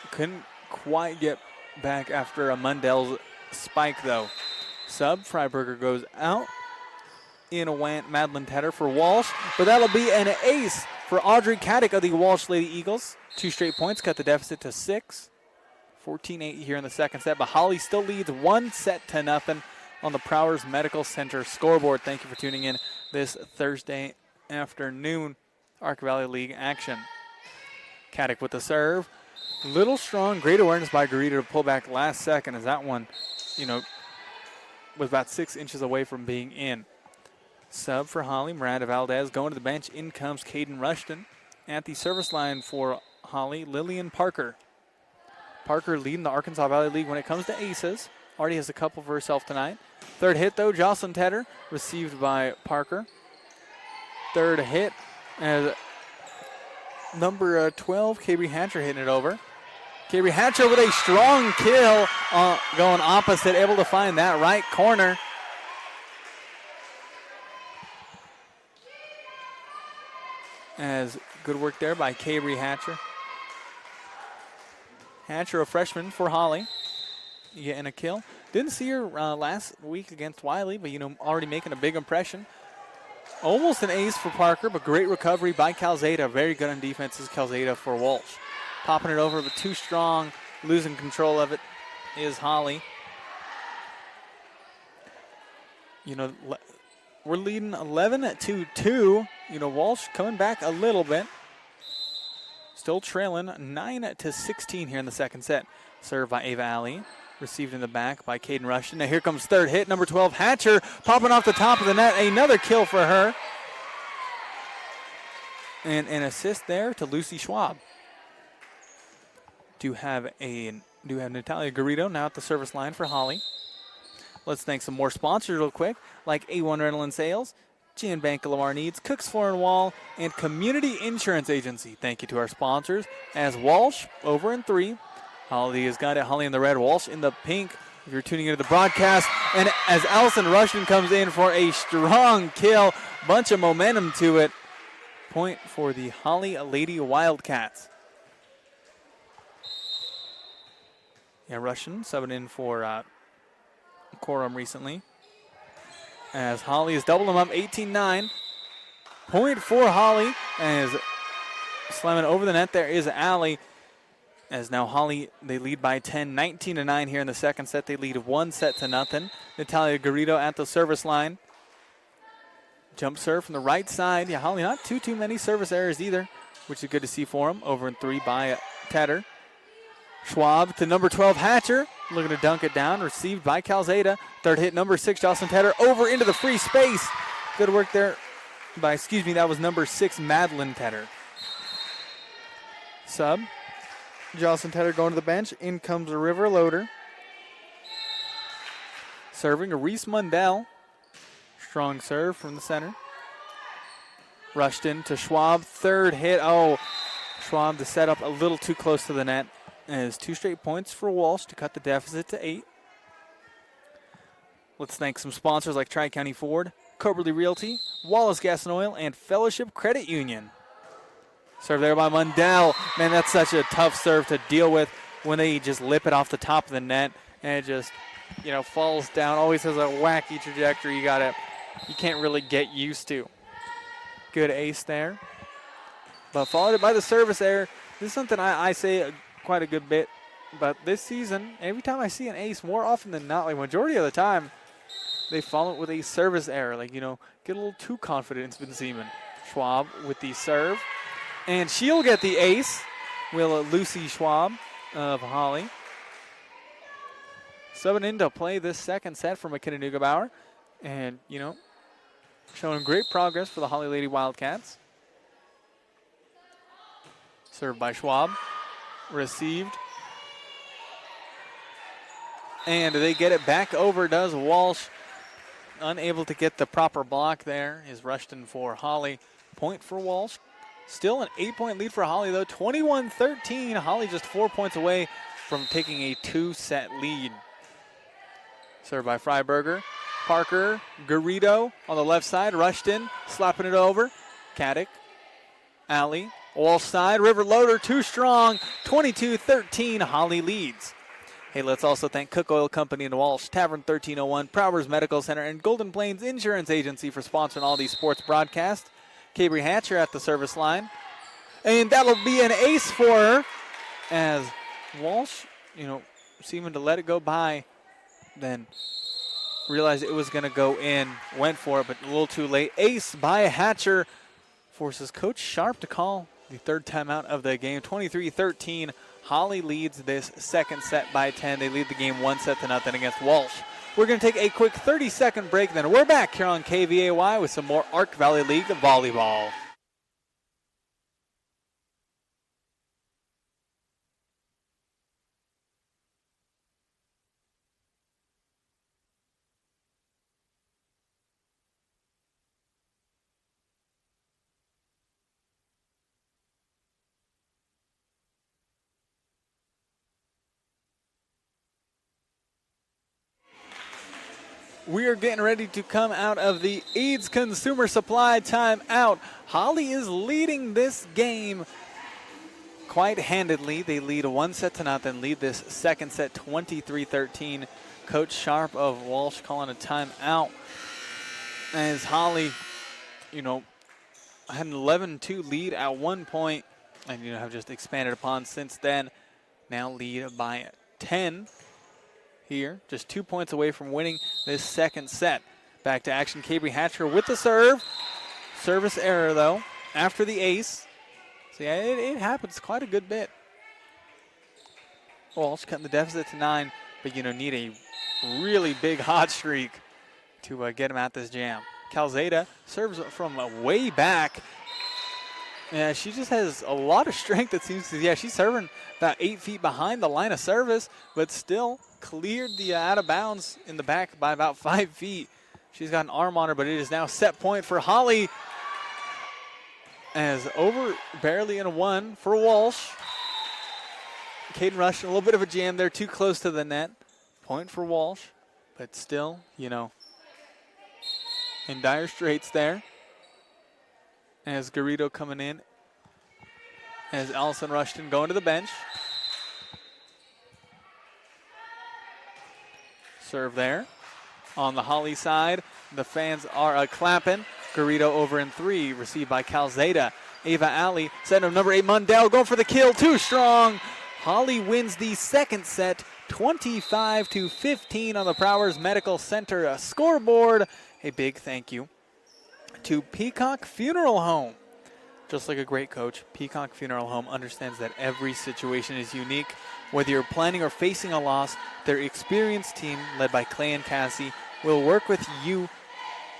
Couldn't quite get back after a Mundell's spike, though. Sub, Freiberger goes out. In went Madeline Tedder for Walsh. But that'll be an ace for Audrey Caddick of the Walsh Lady Eagles. 2 straight points, cut the deficit to 6. 14-8 here in the second set. But Holly still leads 1-0 on the Prowers Medical Center scoreboard. Thank you for tuning in this Thursday afternoon Arc Valley League action. Caddick with the serve. Little strong, great awareness by Garrido to pull back last second as that one, was about 6 inches away from being in. Sub for Holly, Miranda Valdez going to the bench. In comes Caden Rushton. At the service line for Holly, Lillian Parker. Parker leading the Arkansas Valley League when it comes to aces. Already has a couple for herself tonight. Third hit, though, Jocelyn Tedder, received by Parker. Third hit, as number 12, Cabry Hatcher hitting it over. Cabry Hatcher with a strong kill, going opposite, able to find that right corner. As good work there by Cabry Hatcher. Hatcher, a freshman for Holly. Getting a kill. Didn't see her last week against Wiley, but already making a big impression. Almost an ace for Parker, but great recovery by Calzada. Very good on defense is Calzada for Walsh. Popping it over, but too strong. Losing control of it is Holly. We're leading 11-2. Walsh coming back a little bit. Still trailing 9-16 here in the second set. Served by Ava Alley. Received in the back by Caden Rushton. Now here comes third hit, number 12, Hatcher, popping off the top of the net. Another kill for her. And an assist there to Lucy Schwab. Do have Natalia Garrido now at the service line for Holly. Let's thank some more sponsors real quick, like A1 Rental and Sales, GN Bank of Lamar Needs, Cooks Floor and Wall, and Community Insurance Agency. Thank you to our sponsors. As Walsh over in 3. Holly has got it. Holly in the red, Walsh in the pink. If you're tuning into the broadcast. And as Allison Rushton comes in for a strong kill, bunch of momentum to it. Point for the Holly Lady Wildcats. Yeah, Rushton subbing in for Corum recently. As Holly has doubled them up, 18-9. Point for Holly. As slamming over the net there is Allie. As now Holly, they lead by 10, 19-9 here in the second set. They lead 1-0. Natalia Garrido at the service line. Jump serve from the right side. Yeah, Holly not too many service errors either, which is good to see for them. Over in 3 by Tedder. Schwab to number 12, Hatcher. Looking to dunk it down. Received by Calzada. Third hit, number 6, Jocelyn Tedder. Over into the free space. Good work there by, that was number 6, Madeline Tedder. Sub. Jocelyn Tedder going to the bench. In comes a River Loader. Serving a Reese Mundell. Strong serve from the center. Rushton to Schwab. Third hit. Oh, Schwab to set up a little too close to the net. As 2 straight points for Walsh to cut the deficit to 8. Let's thank some sponsors like Tri-County Ford, Coberly Realty, Wallace Gas and Oil, and Fellowship Credit Union. Serve there by Mundell. Man, that's such a tough serve to deal with when they just lip it off the top of the net and it just, falls down. Always has a wacky trajectory you can't really get used to. Good ace there. But followed it by the service error. This is something I say quite a good bit. But this season, every time I see an ace, more often than not, like majority of the time, they follow it with a service error. Get a little too confident, it's been Seaman. Schwab with the serve. And she'll get the ace. Will Lucy Schwab of Holly. Subbing in to play this second set for McKenna Neugebauer. And, showing great progress for the Holly Lady Wildcats. Served by Schwab. Received. And they get it back over, does Walsh. Unable to get the proper block there is Rushton for Holly. Point for Walsh. Still an 8-point lead for Holly, though. 21-13. Holly just 4 points away from taking a 2-set lead. Served by Freiberger. Parker, Garrido on the left side. Rushton slapping it over. Caddick. Alley. Walsh side. River Loader too strong. 22-13. Holly leads. Hey, let's also thank Cook Oil Company in Walsh, Tavern 1301, Prowers Medical Center, and Golden Plains Insurance Agency for sponsoring all these sports broadcasts. Cabry Hatcher at the service line. And that'll be an ace for her as Walsh, seeming to let it go by, then realized it was going to go in, went for it, but a little too late. Ace by Hatcher forces Coach Sharp to call the third timeout of the game. 23-13. Holly leads this second set by 10. They lead the game 1-0 against Walsh. We're going to take a quick 30-second break, then we're back here on KVAY with some more Ark Valley League volleyball. We are getting ready to come out of the Eads Consumer Supply timeout. Holly is leading this game quite handedly. They lead 1-0, lead this second set 23-13. Coach Sharp of Walsh calling a timeout as Holly, had an 11-2 lead at one point and, have just expanded upon since then. Now lead by 10. Here, just 2 points away from winning this second set. Back to action, Cabry Hatcher with the serve. Service error, though, after the ace. So, yeah, it happens quite a good bit. Walsh cutting the deficit to 9, but, need a really big hot streak to get him at this jam. Calzada serves from way back. Yeah, she just has a lot of strength, it seems. She's serving about 8 feet behind the line of service, but still cleared the out of bounds in the back by about 5 feet. She's got an arm on her, but it is now set point for Holly. As over barely in a one for Walsh. Caden Rush, a little bit of a jam there, too close to the net. Point for Walsh, but still, you know, in dire straits there. As Garrido coming in. As Allison Rushton going to the bench. Serve there. On the Holly side, the fans are clapping. Garrido over in 3, received by Calzada. Ava Alley, set of number 8, Mundell going for the kill, too strong. Holly wins the second set, 25-15 on the Prowers Medical Center scoreboard. A big thank you to Peacock Funeral Home. Just like a great coach, Peacock Funeral Home understands that every situation is unique. Whether you're planning or facing a loss, their experienced team, led by Clay and Cassie, will work with you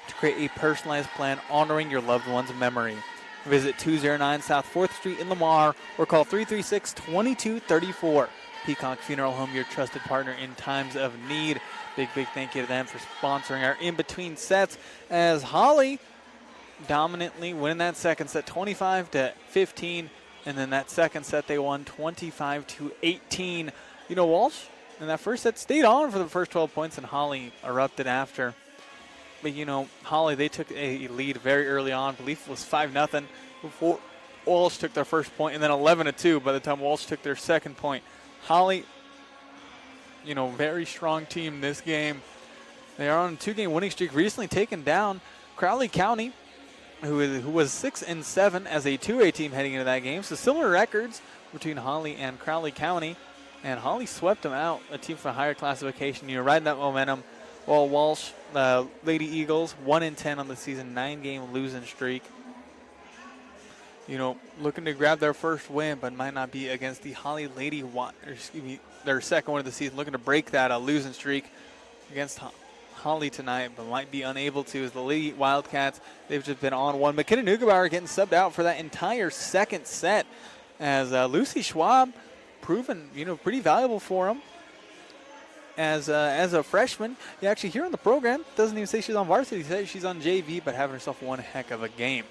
to create a personalized plan honoring your loved one's memory. Visit 209 South 4th Street in Lamar or call 336-2234. Peacock Funeral Home, your trusted partner in times of need. Big thank you to them for sponsoring our in-between sets as Holly dominantly winning that second set 25-15, and then that second set they won 25-18. You know, Walsh in that first set stayed on for the first 12 points, and Holly erupted after. But, you know, Holly, they took a lead very early on. I believe it was 5-0 before Walsh took their first point, and then 11-2 by the time Walsh took their second point. Holly, you know, very strong team this game. They are on a 2-game winning streak, recently taken down Crowley County, who was 6-7 as a 2A team heading into that game. So similar records between Holly and Crowley County. And Holly swept them out, a team for higher classification. You're riding that momentum. While Walsh, Lady Eagles, 1-10 on the season, 9-game losing streak. You know, looking to grab their first win, but might not be against the Holly Lady, their second win of the season. Looking to break that losing streak against Holly tonight, but might be unable to as the Lady Wildcats, they've just been on one. McKenna Neugebauer getting subbed out for that entire second set as Lucy Schwab proven, you know, pretty valuable for them. As a freshman, you actually hear on the program, doesn't even say she's on varsity, says she's on JV, but having herself one heck of a game.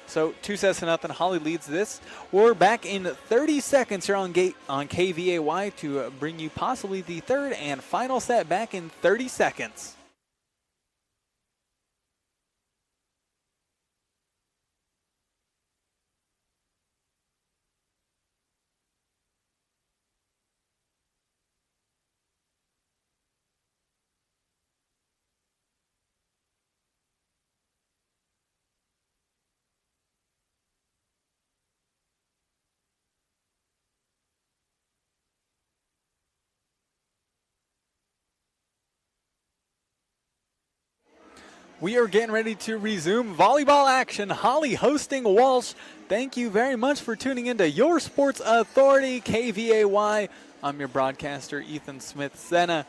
So 2-0, Holly leads this. We're back in 30 seconds here on KVAY to bring you possibly the third and final set back in 30 seconds. We are getting ready to resume volleyball action. Holly hosting Walsh. Thank you very much for tuning into Your Sports Authority, KVAY. I'm your broadcaster, Ethan Smith-Sena.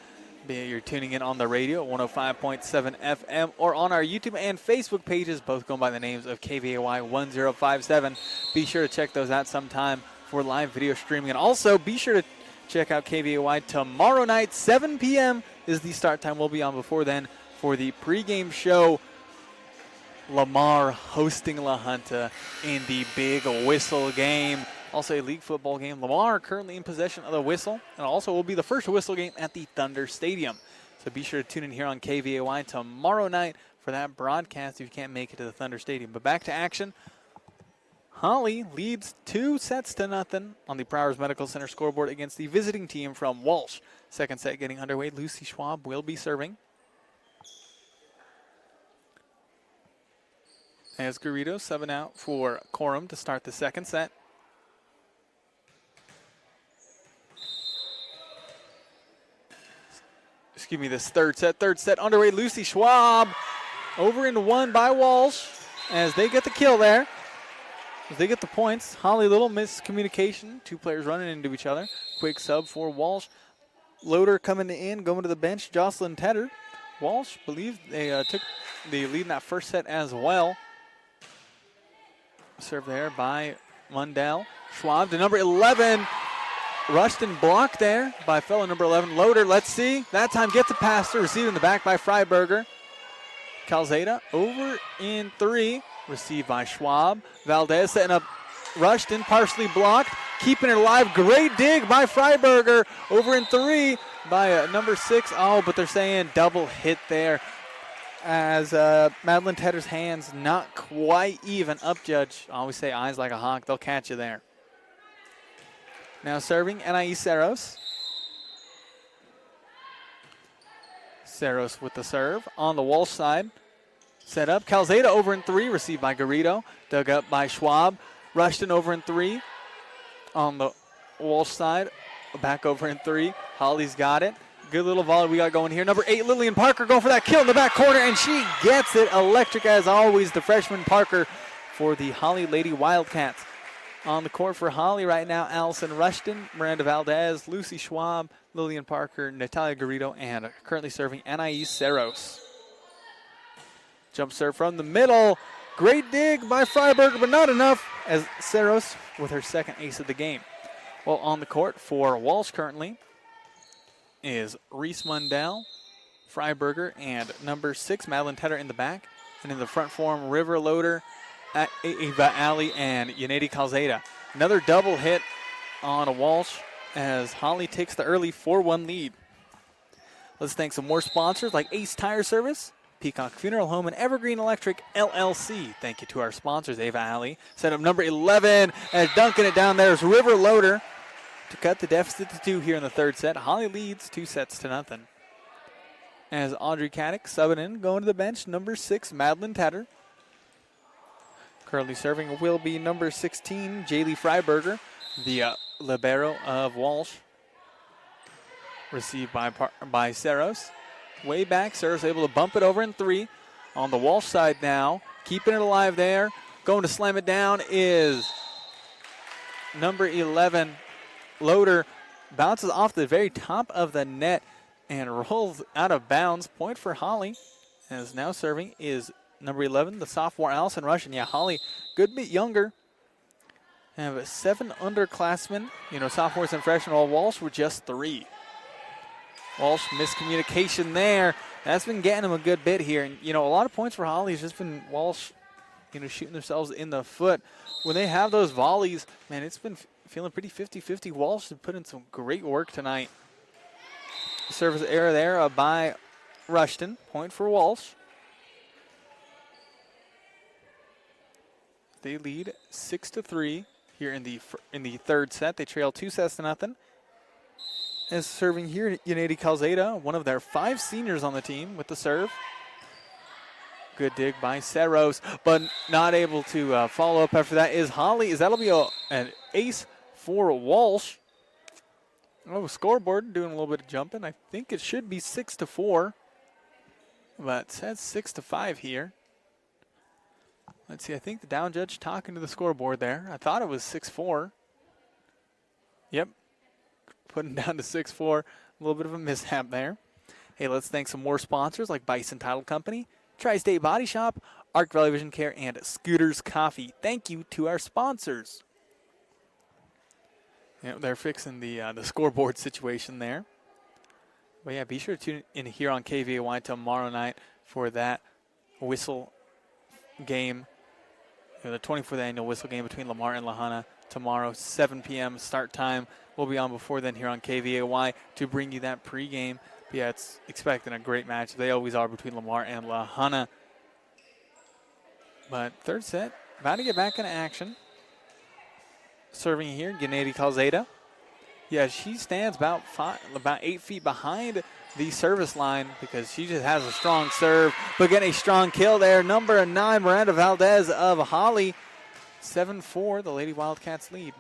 You're tuning in on the radio at 105.7 FM or on our YouTube and Facebook pages, both going by the names of KVAY 1057. Be sure to check those out sometime for live video streaming. And also, be sure to check out KVAY tomorrow night, 7 p.m. is the start time. We'll be on before then for the pregame show. Lamar hosting La Junta in the big whistle game. Also a league football game. Lamar currently in possession of the whistle, and also will be the first whistle game at the Thunder Stadium. So be sure to tune in here on KVAY tomorrow night for that broadcast if you can't make it to the Thunder Stadium. But back to action. Holly leads 2-0 on the Prowers Medical Center scoreboard against the visiting team from Walsh. Second set getting underway. Lucy Schwab will be serving. As Garrido subbing out for Corum to start the second set. Excuse me, this third set underway. Lucy Schwab over in one by Walsh as they get the kill there. As they get the points. Holly, little miscommunication. Two players running into each other. Quick sub for Walsh. Loader coming in, going to the bench. Jocelyn Tedder. Walsh, believe they took the lead in that first set as well. Serve there by Mundell. Schwab to number 11. Rushton blocked there by fellow number 11. Loader, let's see. That time gets a pass to receive in the back by Freiberger. Calzada over in 3. Received by Schwab. Valdez setting up Rushton, partially blocked. Keeping it alive. Great dig by Freiberger. Over in 3 by number 6. Oh, but they're saying double hit there. As Madeline Tedder's hands not quite even up, Judge. I always say eyes like a hawk. They'll catch you there. Now serving Anais Saros. Saros with the serve on the Walsh side. Set up. Calzada over in 3. Received by Garrido. Dug up by Schwab. Rushton over in 3. On the Walsh side. Back over in 3. Holly's got it. Good little volley we got going here. Number 8, Lillian Parker going for that kill in the back corner, and she gets it. Electric as always, the freshman Parker for the Holly Lady Wildcats. On the court for Holly right now, Allison Rushton, Miranda Valdez, Lucy Schwab, Lillian Parker, Natalia Garrido, and currently serving Anais Saros. Jump serve from the middle. Great dig by Freiberger, but not enough as Saros with her second ace of the game. Well, on the court for Walsh currently is Reese Mundell, Freiberger, and number 6, Madeline Tedder in the back. And in the front form, River Loader, Ava Alley, and Yanedi Calzada. Another double hit on a Walsh as Holly takes the early 4-1 lead. Let's thank some more sponsors like Ace Tire Service, Peacock Funeral Home, and Evergreen Electric LLC. Thank you to our sponsors, Ava Alley. Set up number 11 as dunking it down there is River Loader to cut the deficit to 2 here in the third set. Holly leads 2-0. As Audrey Caddick subbing in, going to the bench, number 6, Madeline Tedder. Currently serving will be number 16, Jaylee Freiberger, the libero of Walsh. Received by Saros. Way back, Saros able to bump it over in 3. On the Walsh side now, keeping it alive there. Going to slam it down is number 11, Loader. Bounces off the very top of the net and rolls out of bounds. Point for Holly. As now serving is number 11, the sophomore Allison Rushton. Yeah, Holly, good bit younger. Have 7 underclassmen, sophomores and freshmen, while Walsh were just 3. Walsh, miscommunication there. That's been getting him a good bit here. And, a lot of points for Holly has just been Walsh, shooting themselves in the foot. When they have those volleys, man, it's been feeling pretty 50-50. Walsh has put in some great work tonight. Service error there by Rushton. Point for Walsh. They lead 6-3 here in the third set. They trail 2-0. As serving here, Yanedi Calzada, one of their 5 seniors on the team with the serve. Good dig by Saros, but not able to follow up after that is Holly. That'll be an ace for Walsh. Oh, scoreboard doing a little bit of jumping. I think it should be 6-4, but it says 6-5 here. Let's see, I think the down judge talking to the scoreboard there. I thought it was 6-4. Yep, putting down to 6-4. A little bit of a mishap there. Hey, let's thank some more sponsors like Bison Title Company, Tri-State Body Shop, Arc Valley Vision Care, and Scooters Coffee. Thank you to our sponsors. They're fixing the scoreboard situation there. But yeah, be sure to tune in here on KVAY tomorrow night for that whistle game, the 24th annual whistle game between Lamar and Lahana tomorrow, 7 p.m. start time. We'll be on before then here on KVAY to bring you that pregame. But yeah, it's expecting a great match. They always are between Lamar and Lahana. But third set, about to get back into action. Serving here, Yanedi Calzada. Yeah, she stands about 8 feet behind the service line because she just has a strong serve. But getting a strong kill there. Number 9, Miranda Valdez of Holly. 7-4, the Lady Wildcats lead.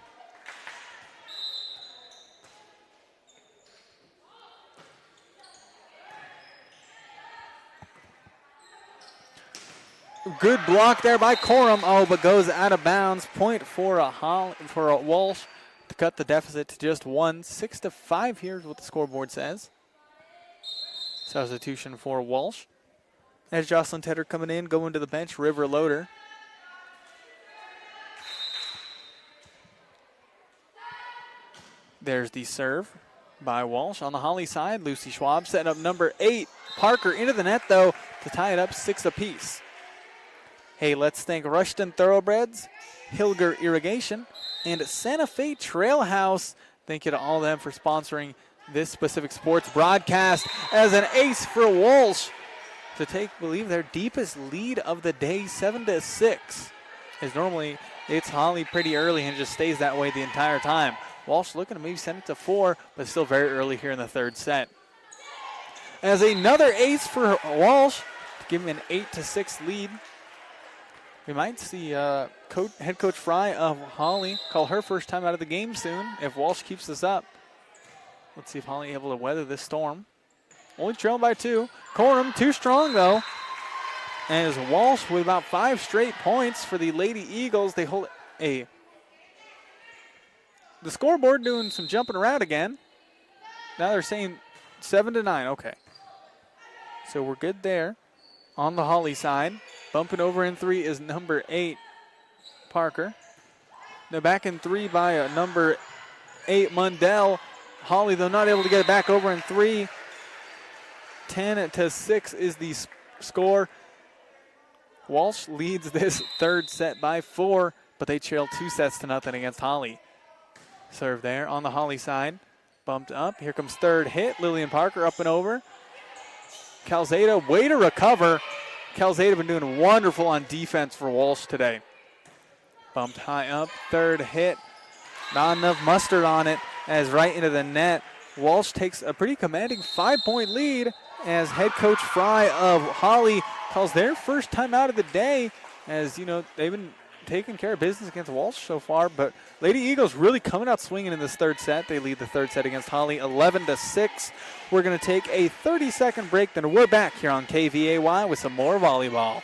Good block there by Corum. Oh, but goes out of bounds. Point for a Walsh to cut the deficit to just 1. 6-5 here is what the scoreboard says. Substitution for Walsh. As Jocelyn Tedder coming in, going to the bench, River Loader. There's the serve by Walsh. On the Holly side, Lucy Schwab setting up number 8. Parker into the net, though. to tie it up 6 apiece. Hey, let's thank Rushton Thoroughbreds, Hilger Irrigation, and Santa Fe Trail House. Thank you to all of them for sponsoring this specific sports broadcast as an ace for Walsh to take, I believe, their deepest lead of the day, 7-6. As normally it's Holly pretty early and it just stays that way the entire time. Walsh looking to maybe send it to 4, but still very early here in the third set. As another ace for Walsh to give him an 8-6 lead. We might see head coach Fry of Holly call her first time out of the game soon if Walsh keeps this up. Let's see if Holly able to weather this storm. Only trailing by 2. Coram too strong though. As Walsh with about 5 straight points for the Lady Eagles. They hold the scoreboard doing some jumping around again. Now they're saying 7-9. Okay. So we're good there on the Holly side. Bumping over in 3 is number 8, Parker. Now back in 3 by number 8, Mundell. Holly, though, not able to get it back over in 3. 10-6 is the score. Walsh leads this third set by 4, but they trail 2-0 against Holly. Serve there on the Holly side. Bumped up. Here comes third hit. Lillian Parker up and over. Calzada, way to recover. Calzada been doing wonderful on defense for Walsh today. Bumped high up. Third hit. Not enough mustard on it as right into the net. Walsh takes a pretty commanding 5-point lead as head coach Fry of Holly calls their first time out of the day. As you know, they've been taking care of business against Walsh so far, but Lady Eagles really coming out swinging in this third set. They lead the third set against Holly 11-6. We're going to take a 30-second break, then we're back here on KVAY with some more volleyball.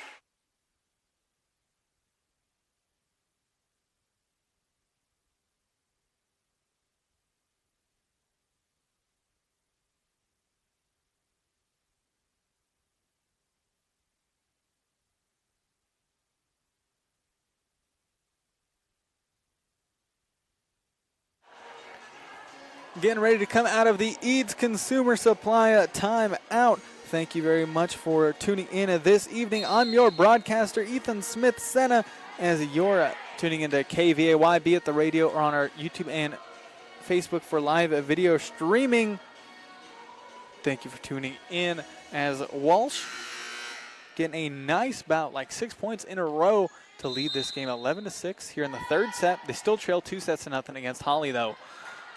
Getting ready to come out of the Eads Consumer Supply timeout. Thank you very much for tuning in this evening. I'm your broadcaster, Ethan Smith-Senna, as you're tuning into KVAY, be it the radio or on our YouTube and Facebook for live video streaming. Thank you for tuning in as Walsh getting a nice bout, like 6 points in a row to lead this game 11-6 here in the third set. They still trail 2-0 against Holly, though.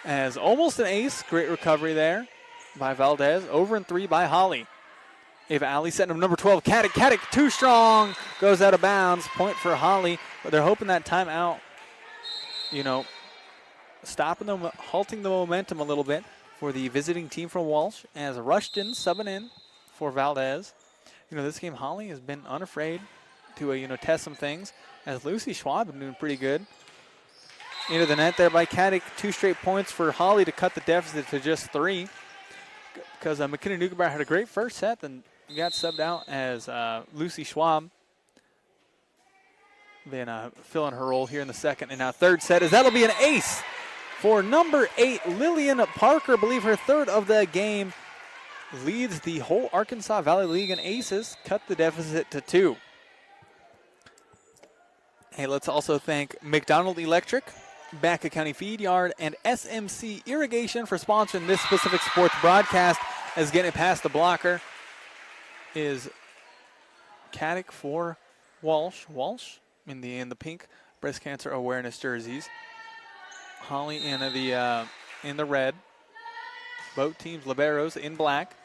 As almost an ace, great recovery there by Valdez. Over in 3 by Holly. Ava Alley setting up number 12, Caddick. Caddick too strong, goes out of bounds. Point for Holly, but they're hoping that timeout, stopping them, halting the momentum a little bit for the visiting team from Walsh as Rushton subbing in for Valdez. This game Holly has been unafraid to, test some things as Lucy Schwab been doing pretty good. Into the net there by Caddick. 2 straight points for Holly to cut the deficit to just 3. Because McKenna Nugenbauer had a great first set, then got subbed out as Lucy Schwab. Been filling her role here in the second. And now third set, as that'll be an ace for number 8, Lillian Parker. I believe her third of the game. Leads the whole Arkansas Valley League in aces. Cut the deficit to 2. Hey, let's also thank McDonald Electric, Baca County Feed Yard, and SMC Irrigation for sponsoring this specific sports broadcast. As getting it past the blocker is Caddick for Walsh. Walsh in the pink breast cancer awareness jerseys. Holly in the red. Both teams liberos in black.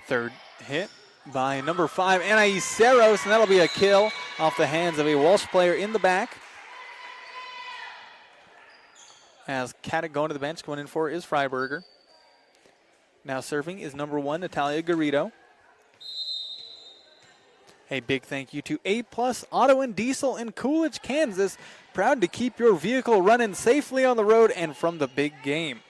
Third hit by number 5, Anais Ceros, and that'll be a kill off the hands of a Walsh player in the back. As Caddick going to the bench, going in for is Freiberger. Now serving is number 1, Natalia Garrido. A big thank you to A+ Auto and Diesel in Coolidge, Kansas. Proud to keep your vehicle running safely on the road and from the big game.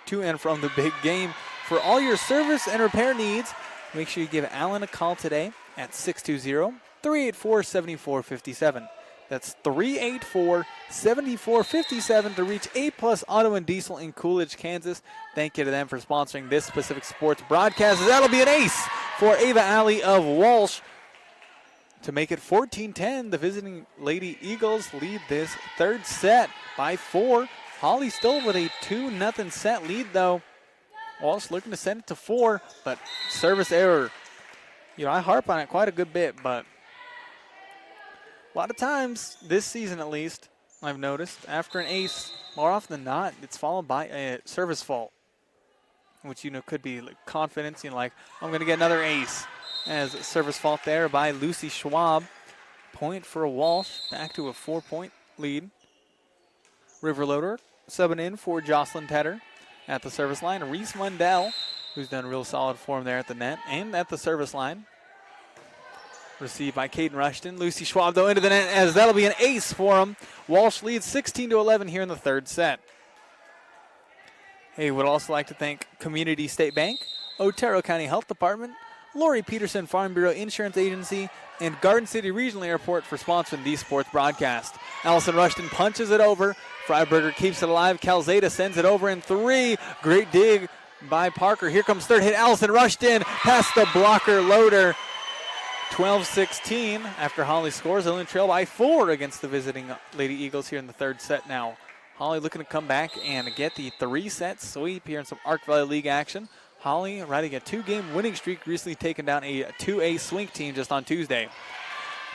To and from the big game. For all your service and repair needs, make sure you give Alan a call today at 620-384-7457. That's 384-7457 to reach A+ Auto and Diesel in Coolidge, Kansas. Thank you to them for sponsoring this specific sports broadcast. That'll be an ace for Ava Alley of Walsh to make it 14-10. The visiting Lady Eagles lead this third set by 4. Holly still with a 2-0 set lead, though. Walsh looking to send it to 4, but service error. You know, I harp on it quite a good bit, but a lot of times, this season at least, I've noticed, after an ace, more often than not, it's followed by a service fault, which, you know, could be like confidence, you know, like, I'm going to get another ace. As a service fault there by Lucy Schwab. Point for Walsh, back to a 4-point lead. Riverloader subbing in for Jocelyn Tedder at the service line. Reese Mundell, who's done real solid for him there at the net and at the service line. Received by Caden Rushton. Lucy Schwab, though, into the net, as that'll be an ace for him. Walsh leads 16-11 here in the third set. Hey, would also like to thank Community State Bank, Otero County Health Department, Lori Peterson Farm Bureau Insurance Agency, and Garden City Regional Airport for sponsoring these sports broadcast. Allison Rushton punches it over. Freiberger keeps it alive. Calzada sends it over in 3. Great dig by Parker. Here comes third hit. Allison Rushton past the blocker Loader. 12-16 after Holly scores. They only trail by 4 against the visiting Lady Eagles here in the third set now. Holly looking to come back and get the 3-set sweep here in some Arc Valley League action. Holly riding a 2-game winning streak, recently taken down a 2A swing team just on Tuesday.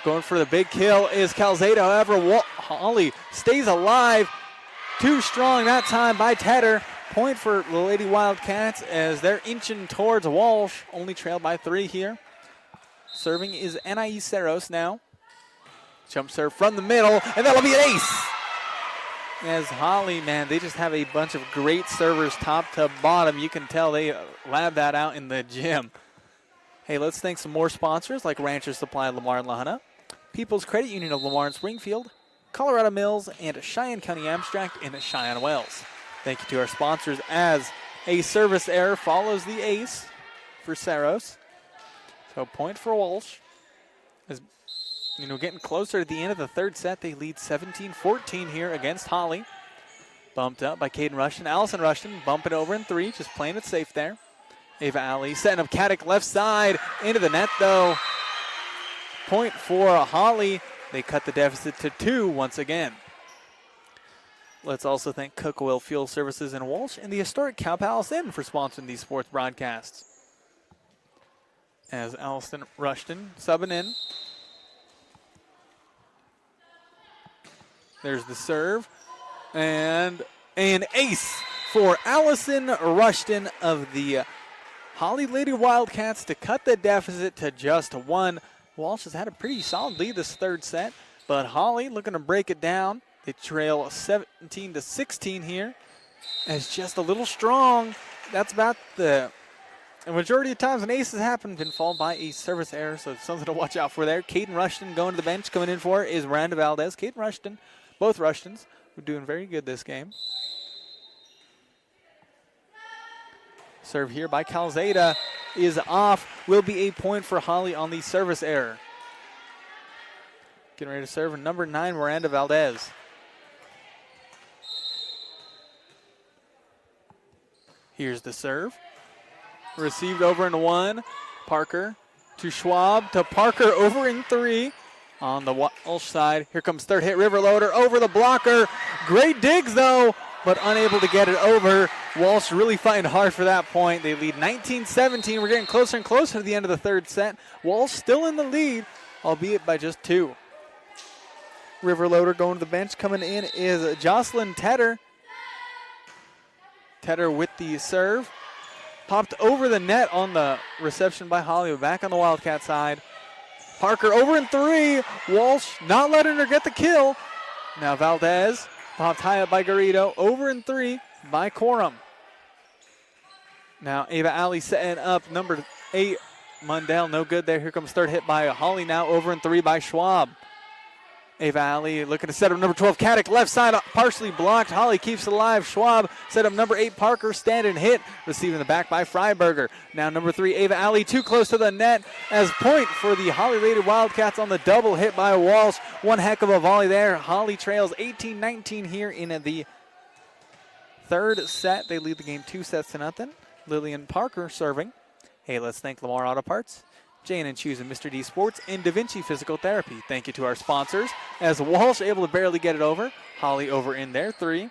Going for the big kill is Calzada. However, Holly stays alive. Too strong that time by Tedder. Point for the Lady Wildcats as they're inching towards Walsh. Only trailed by 3 here. Serving is Anais Seros now. Jump serve from the middle, and that'll be an ace. As Holly, man, they just have a bunch of great servers top to bottom. You can tell they lab that out in the gym. Hey, let's thank some more sponsors like Rancher Supply of Lamar and Lahana, People's Credit Union of Lamar and Springfield, Colorado Mills, and Cheyenne County Abstract in Cheyenne Wells. Thank you to our sponsors as a service error follows the ace for Saros. So point for Walsh. As you know, getting closer to the end of the third set, they lead 17-14 here against Holly. Bumped up by Caden Rushton. Allison Rushton bumping over in 3, just playing it safe there. Ava Alley setting up Caddick left side into the net though. Point for Holly. They cut the deficit to 2 once again. Let's also thank Cook Oil Fuel Services in Walsh and the historic Cow Palace Inn for sponsoring these sports broadcasts. As Allison Rushton subbing in. There's the serve. And an ace for Allison Rushton of the Holly Lady Wildcats to cut the deficit to just 1. Walsh has had a pretty solid lead this third set, but Holly looking to break it down. They trail 17-16 here. As just a little strong. That's about the majority of times an ace has happened, been followed by a service error, so something to watch out for there. Caden Rushton going to the bench. Coming in for is Miranda Valdez. Caden Rushton, both Rushtons, were doing very good this game. Serve here by Calzada is off. Will be a point for Holly on the service error. Getting ready to serve number 9, Miranda Valdez. Here's the serve. Received over in 1. Parker to Schwab to Parker over in 3. On the Walsh side. Here comes third hit. Riverloader over the blocker. Great digs though, but unable to get it over. Walsh really fighting hard for that point. They lead 19-17. We're getting closer and closer to the end of the third set. Walsh still in the lead, albeit by just 2. Riverloader going to the bench. Coming in is Jocelyn Tedder. Tedder with the serve. Popped over the net on the reception by Holly. Back on the Wildcat side. Parker over in 3. Walsh not letting her get the kill. Now Valdez popped high up by Garrido. Over in 3 by Corum. Now Ava Alley setting up number 8. Mundell no good there. Here comes third hit by Holly now. Over in 3 by Schwab. Ava Alley looking to set up number 12. Caddick left side partially blocked. Holly keeps it alive. Schwab set up number 8. Parker standing hit. Receiving the back by Freiberger. Now number 3 Ava Alley too close to the net as point for the Holly Lady Wildcats on the double hit by Walsh. One heck of a volley there. Holly trails 18-19 here in the third set. They lead the game 2-0. Lillian Parker serving. Hey, let's thank Lamar Auto Parts, J&N Shoes and Mr. D Sports, and Da Vinci Physical Therapy. Thank you to our sponsors. As Walsh able to barely get it over. Holly over in there, 3.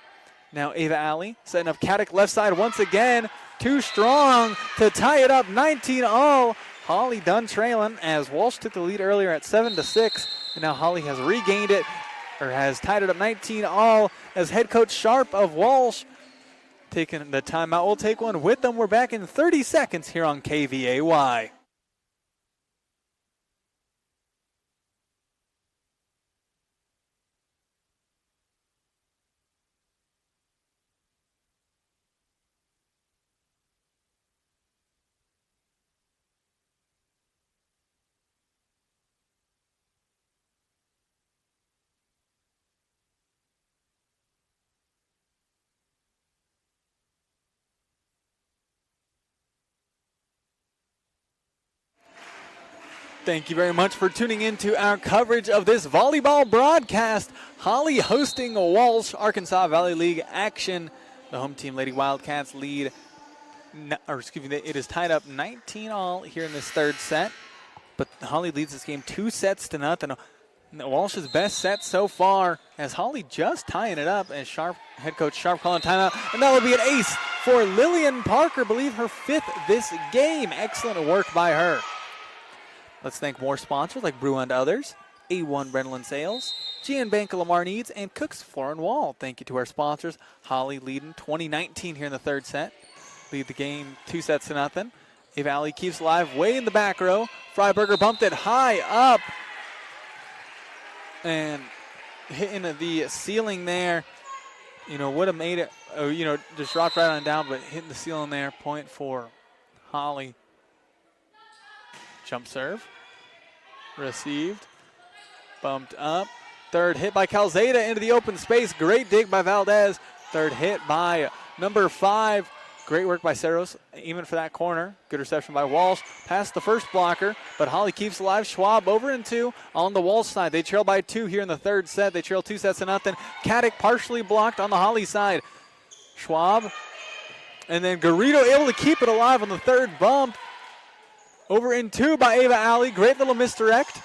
Now Ava Alley setting up Caddick left side once again. Too strong to tie it up 19-all. Holly done trailing as Walsh took the lead earlier at 7-6. And now Holly has regained it, or has tied it up 19-all as head coach Sharp of Walsh taking the timeout. We'll take one with them. We're back in 30 seconds here on KVAY. Thank you very much for tuning in to our coverage of this volleyball broadcast. Holly hosting Walsh, Arkansas Valley League action. The home team, Lady Wildcats, lead, it is tied up 19-all here in this third set. But Holly leads this game 2-0. Walsh's best set so far as Holly just tying it up as head coach Sharp calling timeout. And that will be an ace for Lillian Parker, believe her 5th this game. Excellent work by her. Let's thank more sponsors like Brew and Others, A1 Brennan Sales, GN Bank of Lamar Needs, and Cook's Floor and Wall. Thank you to our sponsors. Holly leading 20-19 here in the third set. Lead the game 2-0. A Valley keeps alive way in the back row. Freiberger bumped it high up and hitting the ceiling there. Would have made it, just dropped right on down, but hitting the ceiling there. Point for Holly. Jump serve. Received. Bumped up. Third hit by Calzada into the open space. Great dig by Valdez. Third hit by number 5. Great work by Saros, even for that corner. Good reception by Walsh. Past the first blocker, but Holly keeps alive. Schwab over in 2 on the Walsh side. They trail by 2 here in the third set. They trail 2-0. Caddick partially blocked on the Holly side. Schwab. And then Garrido able to keep it alive on the third bump. Over in 2 by Ava Alley. Great little misdirect.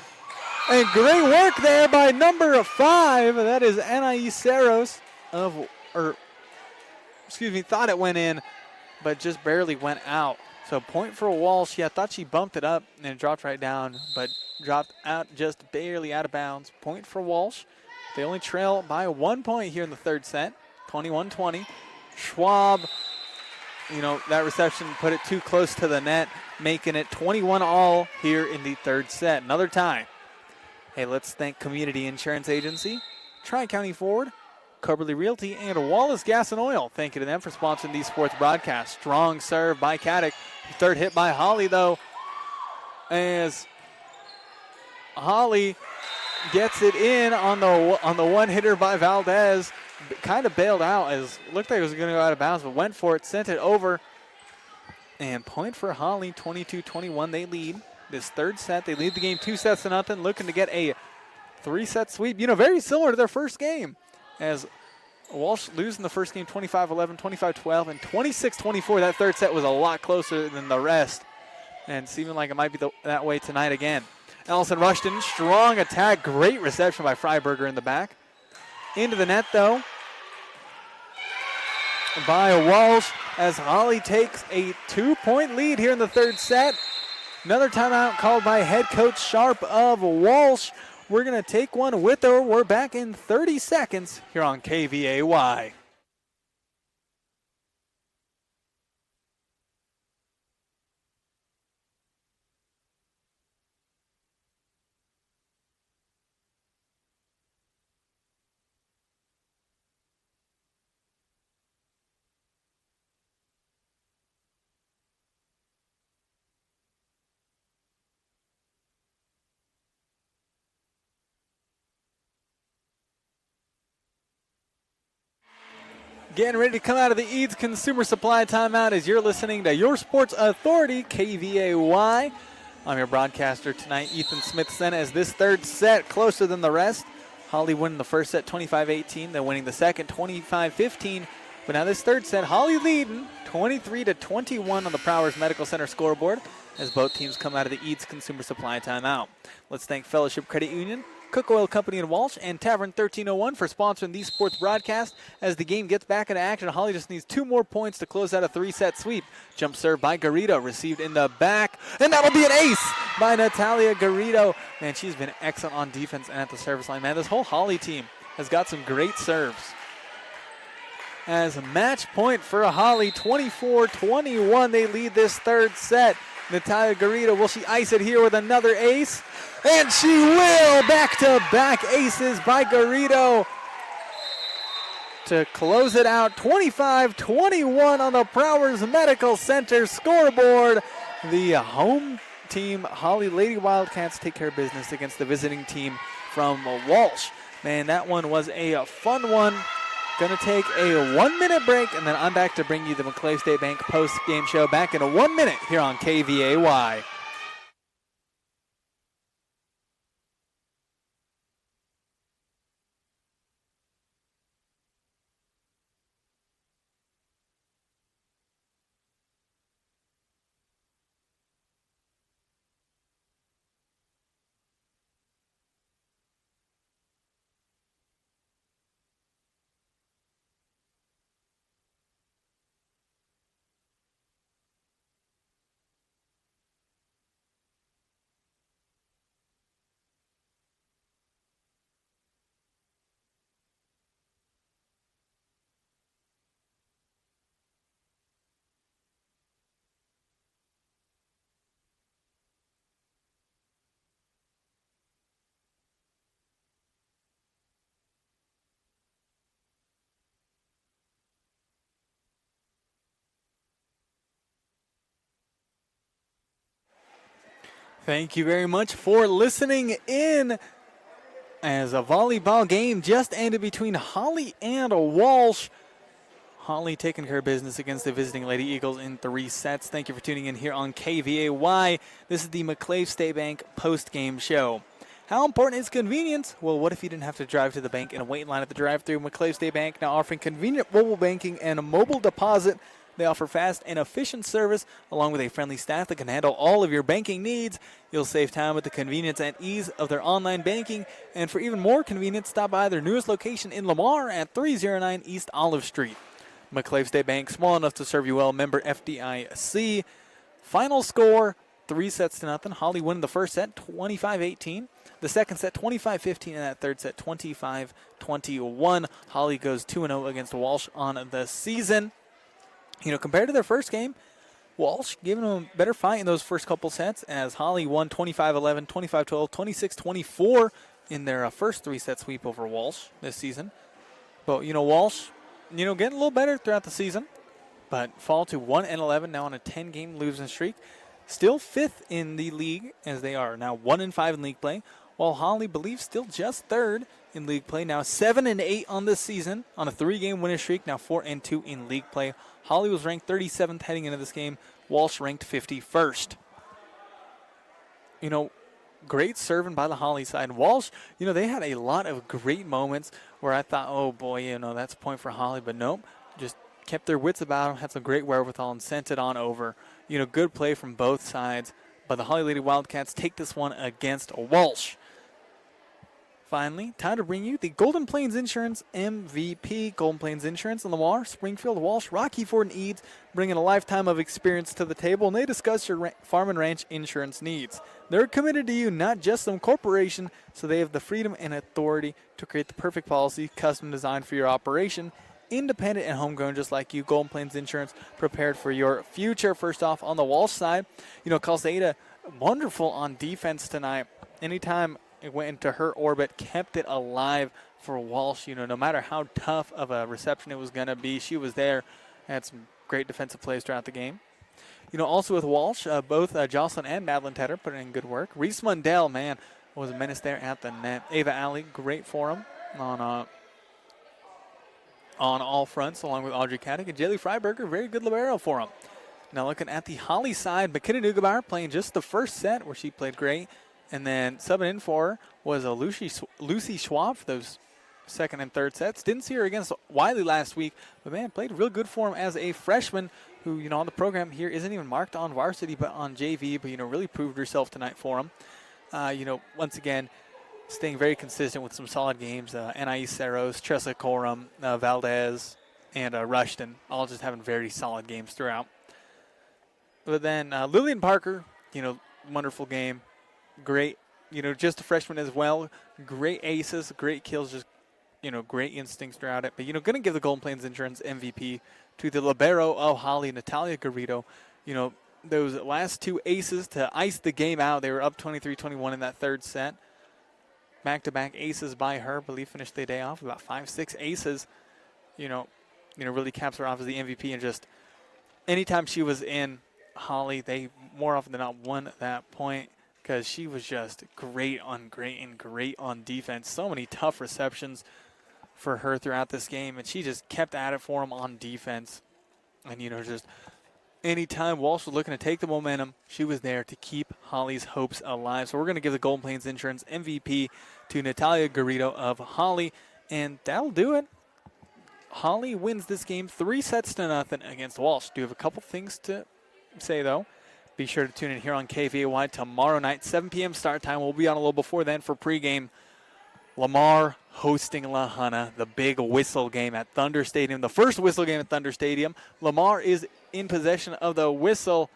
And great work there by number 5. That is Anais Saros thought it went in, but just barely went out. So point for Walsh. I thought she bumped it up and it dropped right down, but dropped out just barely out of bounds. Point for Walsh. They only trail by 1 point here in the third set, 21-20. Schwab, that reception put it too close to the net, making it 21-all here in the third set. Another tie. Hey, let's thank Community Insurance Agency, Tri-County Ford, Coberly Realty, and Wallace Gas and Oil. Thank you to them for sponsoring these sports broadcasts. Strong serve by Caddick. Third hit by Holly, though, as Holly gets it in on the one hitter by Valdez. Kind of bailed out as it looked like it was going to go out of bounds, but went for it, sent it over. And point for Holly, 22-21. They lead this third set. They lead the game 2-0, looking to get a 3-set sweep. Very similar to their first game, as Walsh losing the first game 25-11, 25-12, and 26-24. That third set was a lot closer than the rest, and seeming like it might be that way tonight again. Allison Rushton, strong attack, great reception by Freiberger in the back. Into the net, though, by Walsh, as Holly takes a 2-point lead here in the third set. Another timeout called by head coach Sharp of Walsh. We're going to take one with her. We're back in 30 seconds here on KVAY. Getting ready to come out of the Eads Consumer Supply timeout as you're listening to Your Sports Authority, KVAY. I'm your broadcaster tonight, Ethan Smithson, as this third set closer than the rest. Holly winning the first set 25-18, then winning the second 25-15. But now this third set, Holly leading 23-21 on the Prowers Medical Center scoreboard as both teams come out of the Eads Consumer Supply timeout. Let's thank Fellowship Credit Union, Cook Oil Company in Walsh, and Tavern 1301 for sponsoring these sports broadcasts. As the game gets back into action, Holly just needs 2 more points to close out a 3-set sweep. Jump serve by Garrido, received in the back, and that'll be an ace by Natalia Garrido. Man, she's been excellent on defense and at the service line. Man, this whole Holly team has got some great serves. As a match point for Holly, 24-21, they lead this third set. Natalia Garrido, will she ice it here with another ace? And she will! Back-to-back aces by Garrido to close it out. 25-21 on the Prowers Medical Center scoreboard. The home team, Holly Lady Wildcats, take care of business against the visiting team from Walsh. Man, that one was a fun one. Going to take a 1-minute break, and then I'm back to bring you the McClave State Bank post-game show back in a 1 minute here on KVAY. Thank you very much for listening in as a volleyball game just ended between Holly and Walsh. Holly taking care of business against the visiting Lady Eagles in 3 sets. Thank you for tuning in here on KVAY. This is the McClave State Bank post-game show. How important is convenience? Well, what if you didn't have to drive to the bank and wait in line at the drive-thru? McClave State Bank now offering convenient mobile banking and a mobile deposit. They offer fast and efficient service along with a friendly staff that can handle all of your banking needs. You'll save time with the convenience and ease of their online banking. And for even more convenience, stop by their newest location in Lamar at 309 East Olive Street. McClave State Bank, small enough to serve you well, member FDIC. Final score, 3-0. Holly winning the first set, 25-18. The second set, 25-15, and that third set, 25-21. Holly goes 2-0 against Walsh on the season. You know, compared to their first game, Walsh giving them a better fight in those first couple sets as Holly won 25-11, 25-12, 26-24 in their first 3-set sweep over Walsh this season. But, you know, Walsh, you know, getting a little better throughout the season, but fall to 1-11 now on a 10-game losing streak. Still 5th in the league as they are now 1-5 in league play, while Holly believes still just 3rd in league play, now 7-8 on this season on a 3-game winning streak, now 4-2 in league play. Holly was ranked 37th heading into this game. Walsh ranked 51st. You know, great serving by the Holly side. Walsh, you know, they had a lot of great moments where I thought, oh boy, you know, that's a point for Holly, but nope. Just kept their wits about them, had some great wherewithal, and sent it on over. You know, good play from both sides. But the Holly Lady Wildcats take this one against Walsh. Finally, time to bring you the Golden Plains Insurance MVP. Golden Plains Insurance in Lamar, Springfield, Walsh, Rocky Ford, and Eads, bringing a lifetime of experience to the table, and they discuss your farm and ranch insurance needs. They're committed to you, not just some corporation, so they have the freedom and authority to create the perfect policy, custom designed for your operation. Independent and homegrown, just like you. Golden Plains Insurance, prepared for your future. First off, on the Walsh side, you know, Calzada, wonderful on defense tonight. Anytime it went into her orbit, kept it alive for Walsh. You know, no matter how tough of a reception it was going to be, she was there. Had some great defensive plays throughout the game. You know, also with Walsh, both Jocelyn and Madeline Tedder put in good work. Reese Mundell, man, was a menace there at the net. Ava Alley, great for him on all fronts, along with Audrey Caddick. And Jaylee Freiberger, very good libero for him. Now looking at the Holly side, McKenna Nugebauer playing just the first set where she played great. And then subbing in for her was Lucy Schwab for those second and third sets. Didn't see her against Wiley last week, but man, played real good for him as a freshman who, on the program here isn't even marked on varsity but on JV, but, really proved herself tonight for him. Once again, staying very consistent with some solid games. Anais Saros, Tressa Coram, Valdez, and Rushton, all just having very solid games throughout. But then Lillian Parker, wonderful game. Great, just a freshman as well. Great aces, great kills, just, great instincts throughout it. But, going to give the Golden Plains Insurance MVP to the libero of Holly, Natalia Garrido. Those last two aces to ice the game out. They were up 23-21 in that third set. Back-to-back aces by her. I believe finished the day off with about 5-6 aces. Really caps her off as the MVP. And just anytime she was in Holly, they more often than not won that point because she was just great on defense. So many tough receptions for her throughout this game, and she just kept at it for them on defense. And, just anytime Walsh was looking to take the momentum, she was there to keep Holly's hopes alive. So we're going to give the Golden Plains Insurance MVP to Natalia Garrido of Holly, and that'll do it. Holly wins this game 3-0 against Walsh. Do have a couple things to say, though. Be sure to tune in here on KVAY tomorrow night, 7 p.m. start time. We'll be on a little before then for pregame. Lamar hosting La Junta, the big whistle game at Thunder Stadium. The first whistle game at Thunder Stadium. Lamar is in possession of the whistle,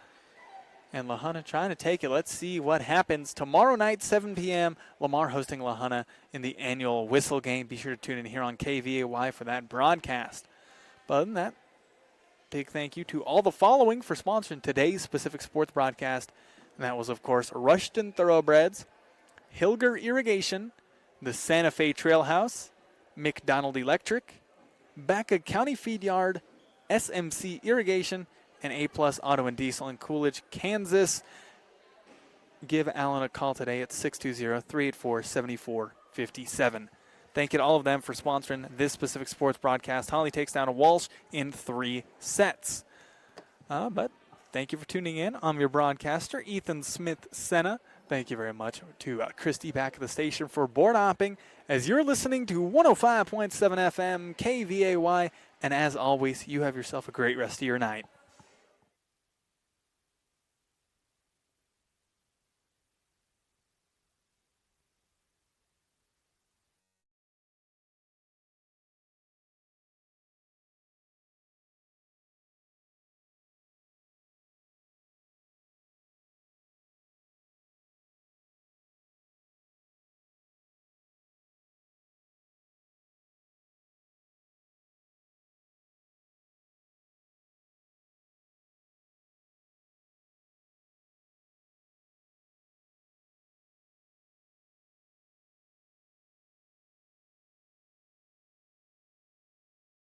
and La Junta trying to take it. Let's see what happens. Tomorrow night, 7 p.m., Lamar hosting La Junta in the annual whistle game. Be sure to tune in here on KVAY for that broadcast. But other than that, big thank you to all the following for sponsoring today's Pacific Sports broadcast. And that was, of course, Rushton Thoroughbreds, Hilger Irrigation, the Santa Fe Trail House, McDonald Electric, Baca County Feed Yard, SMC Irrigation, and A-Plus Auto and Diesel in Coolidge, Kansas. Give Alan a call today at 620-384-7457. Thank you to all of them for sponsoring this Pacific Sports broadcast. Holly takes down a Walsh in 3 sets. But thank you for tuning in. I'm your broadcaster, Ethan Smith-Senna. Thank you very much to Christy back at the station for board hopping as you're listening to 105.7 FM KVAY. And as always, you have yourself a great rest of your night.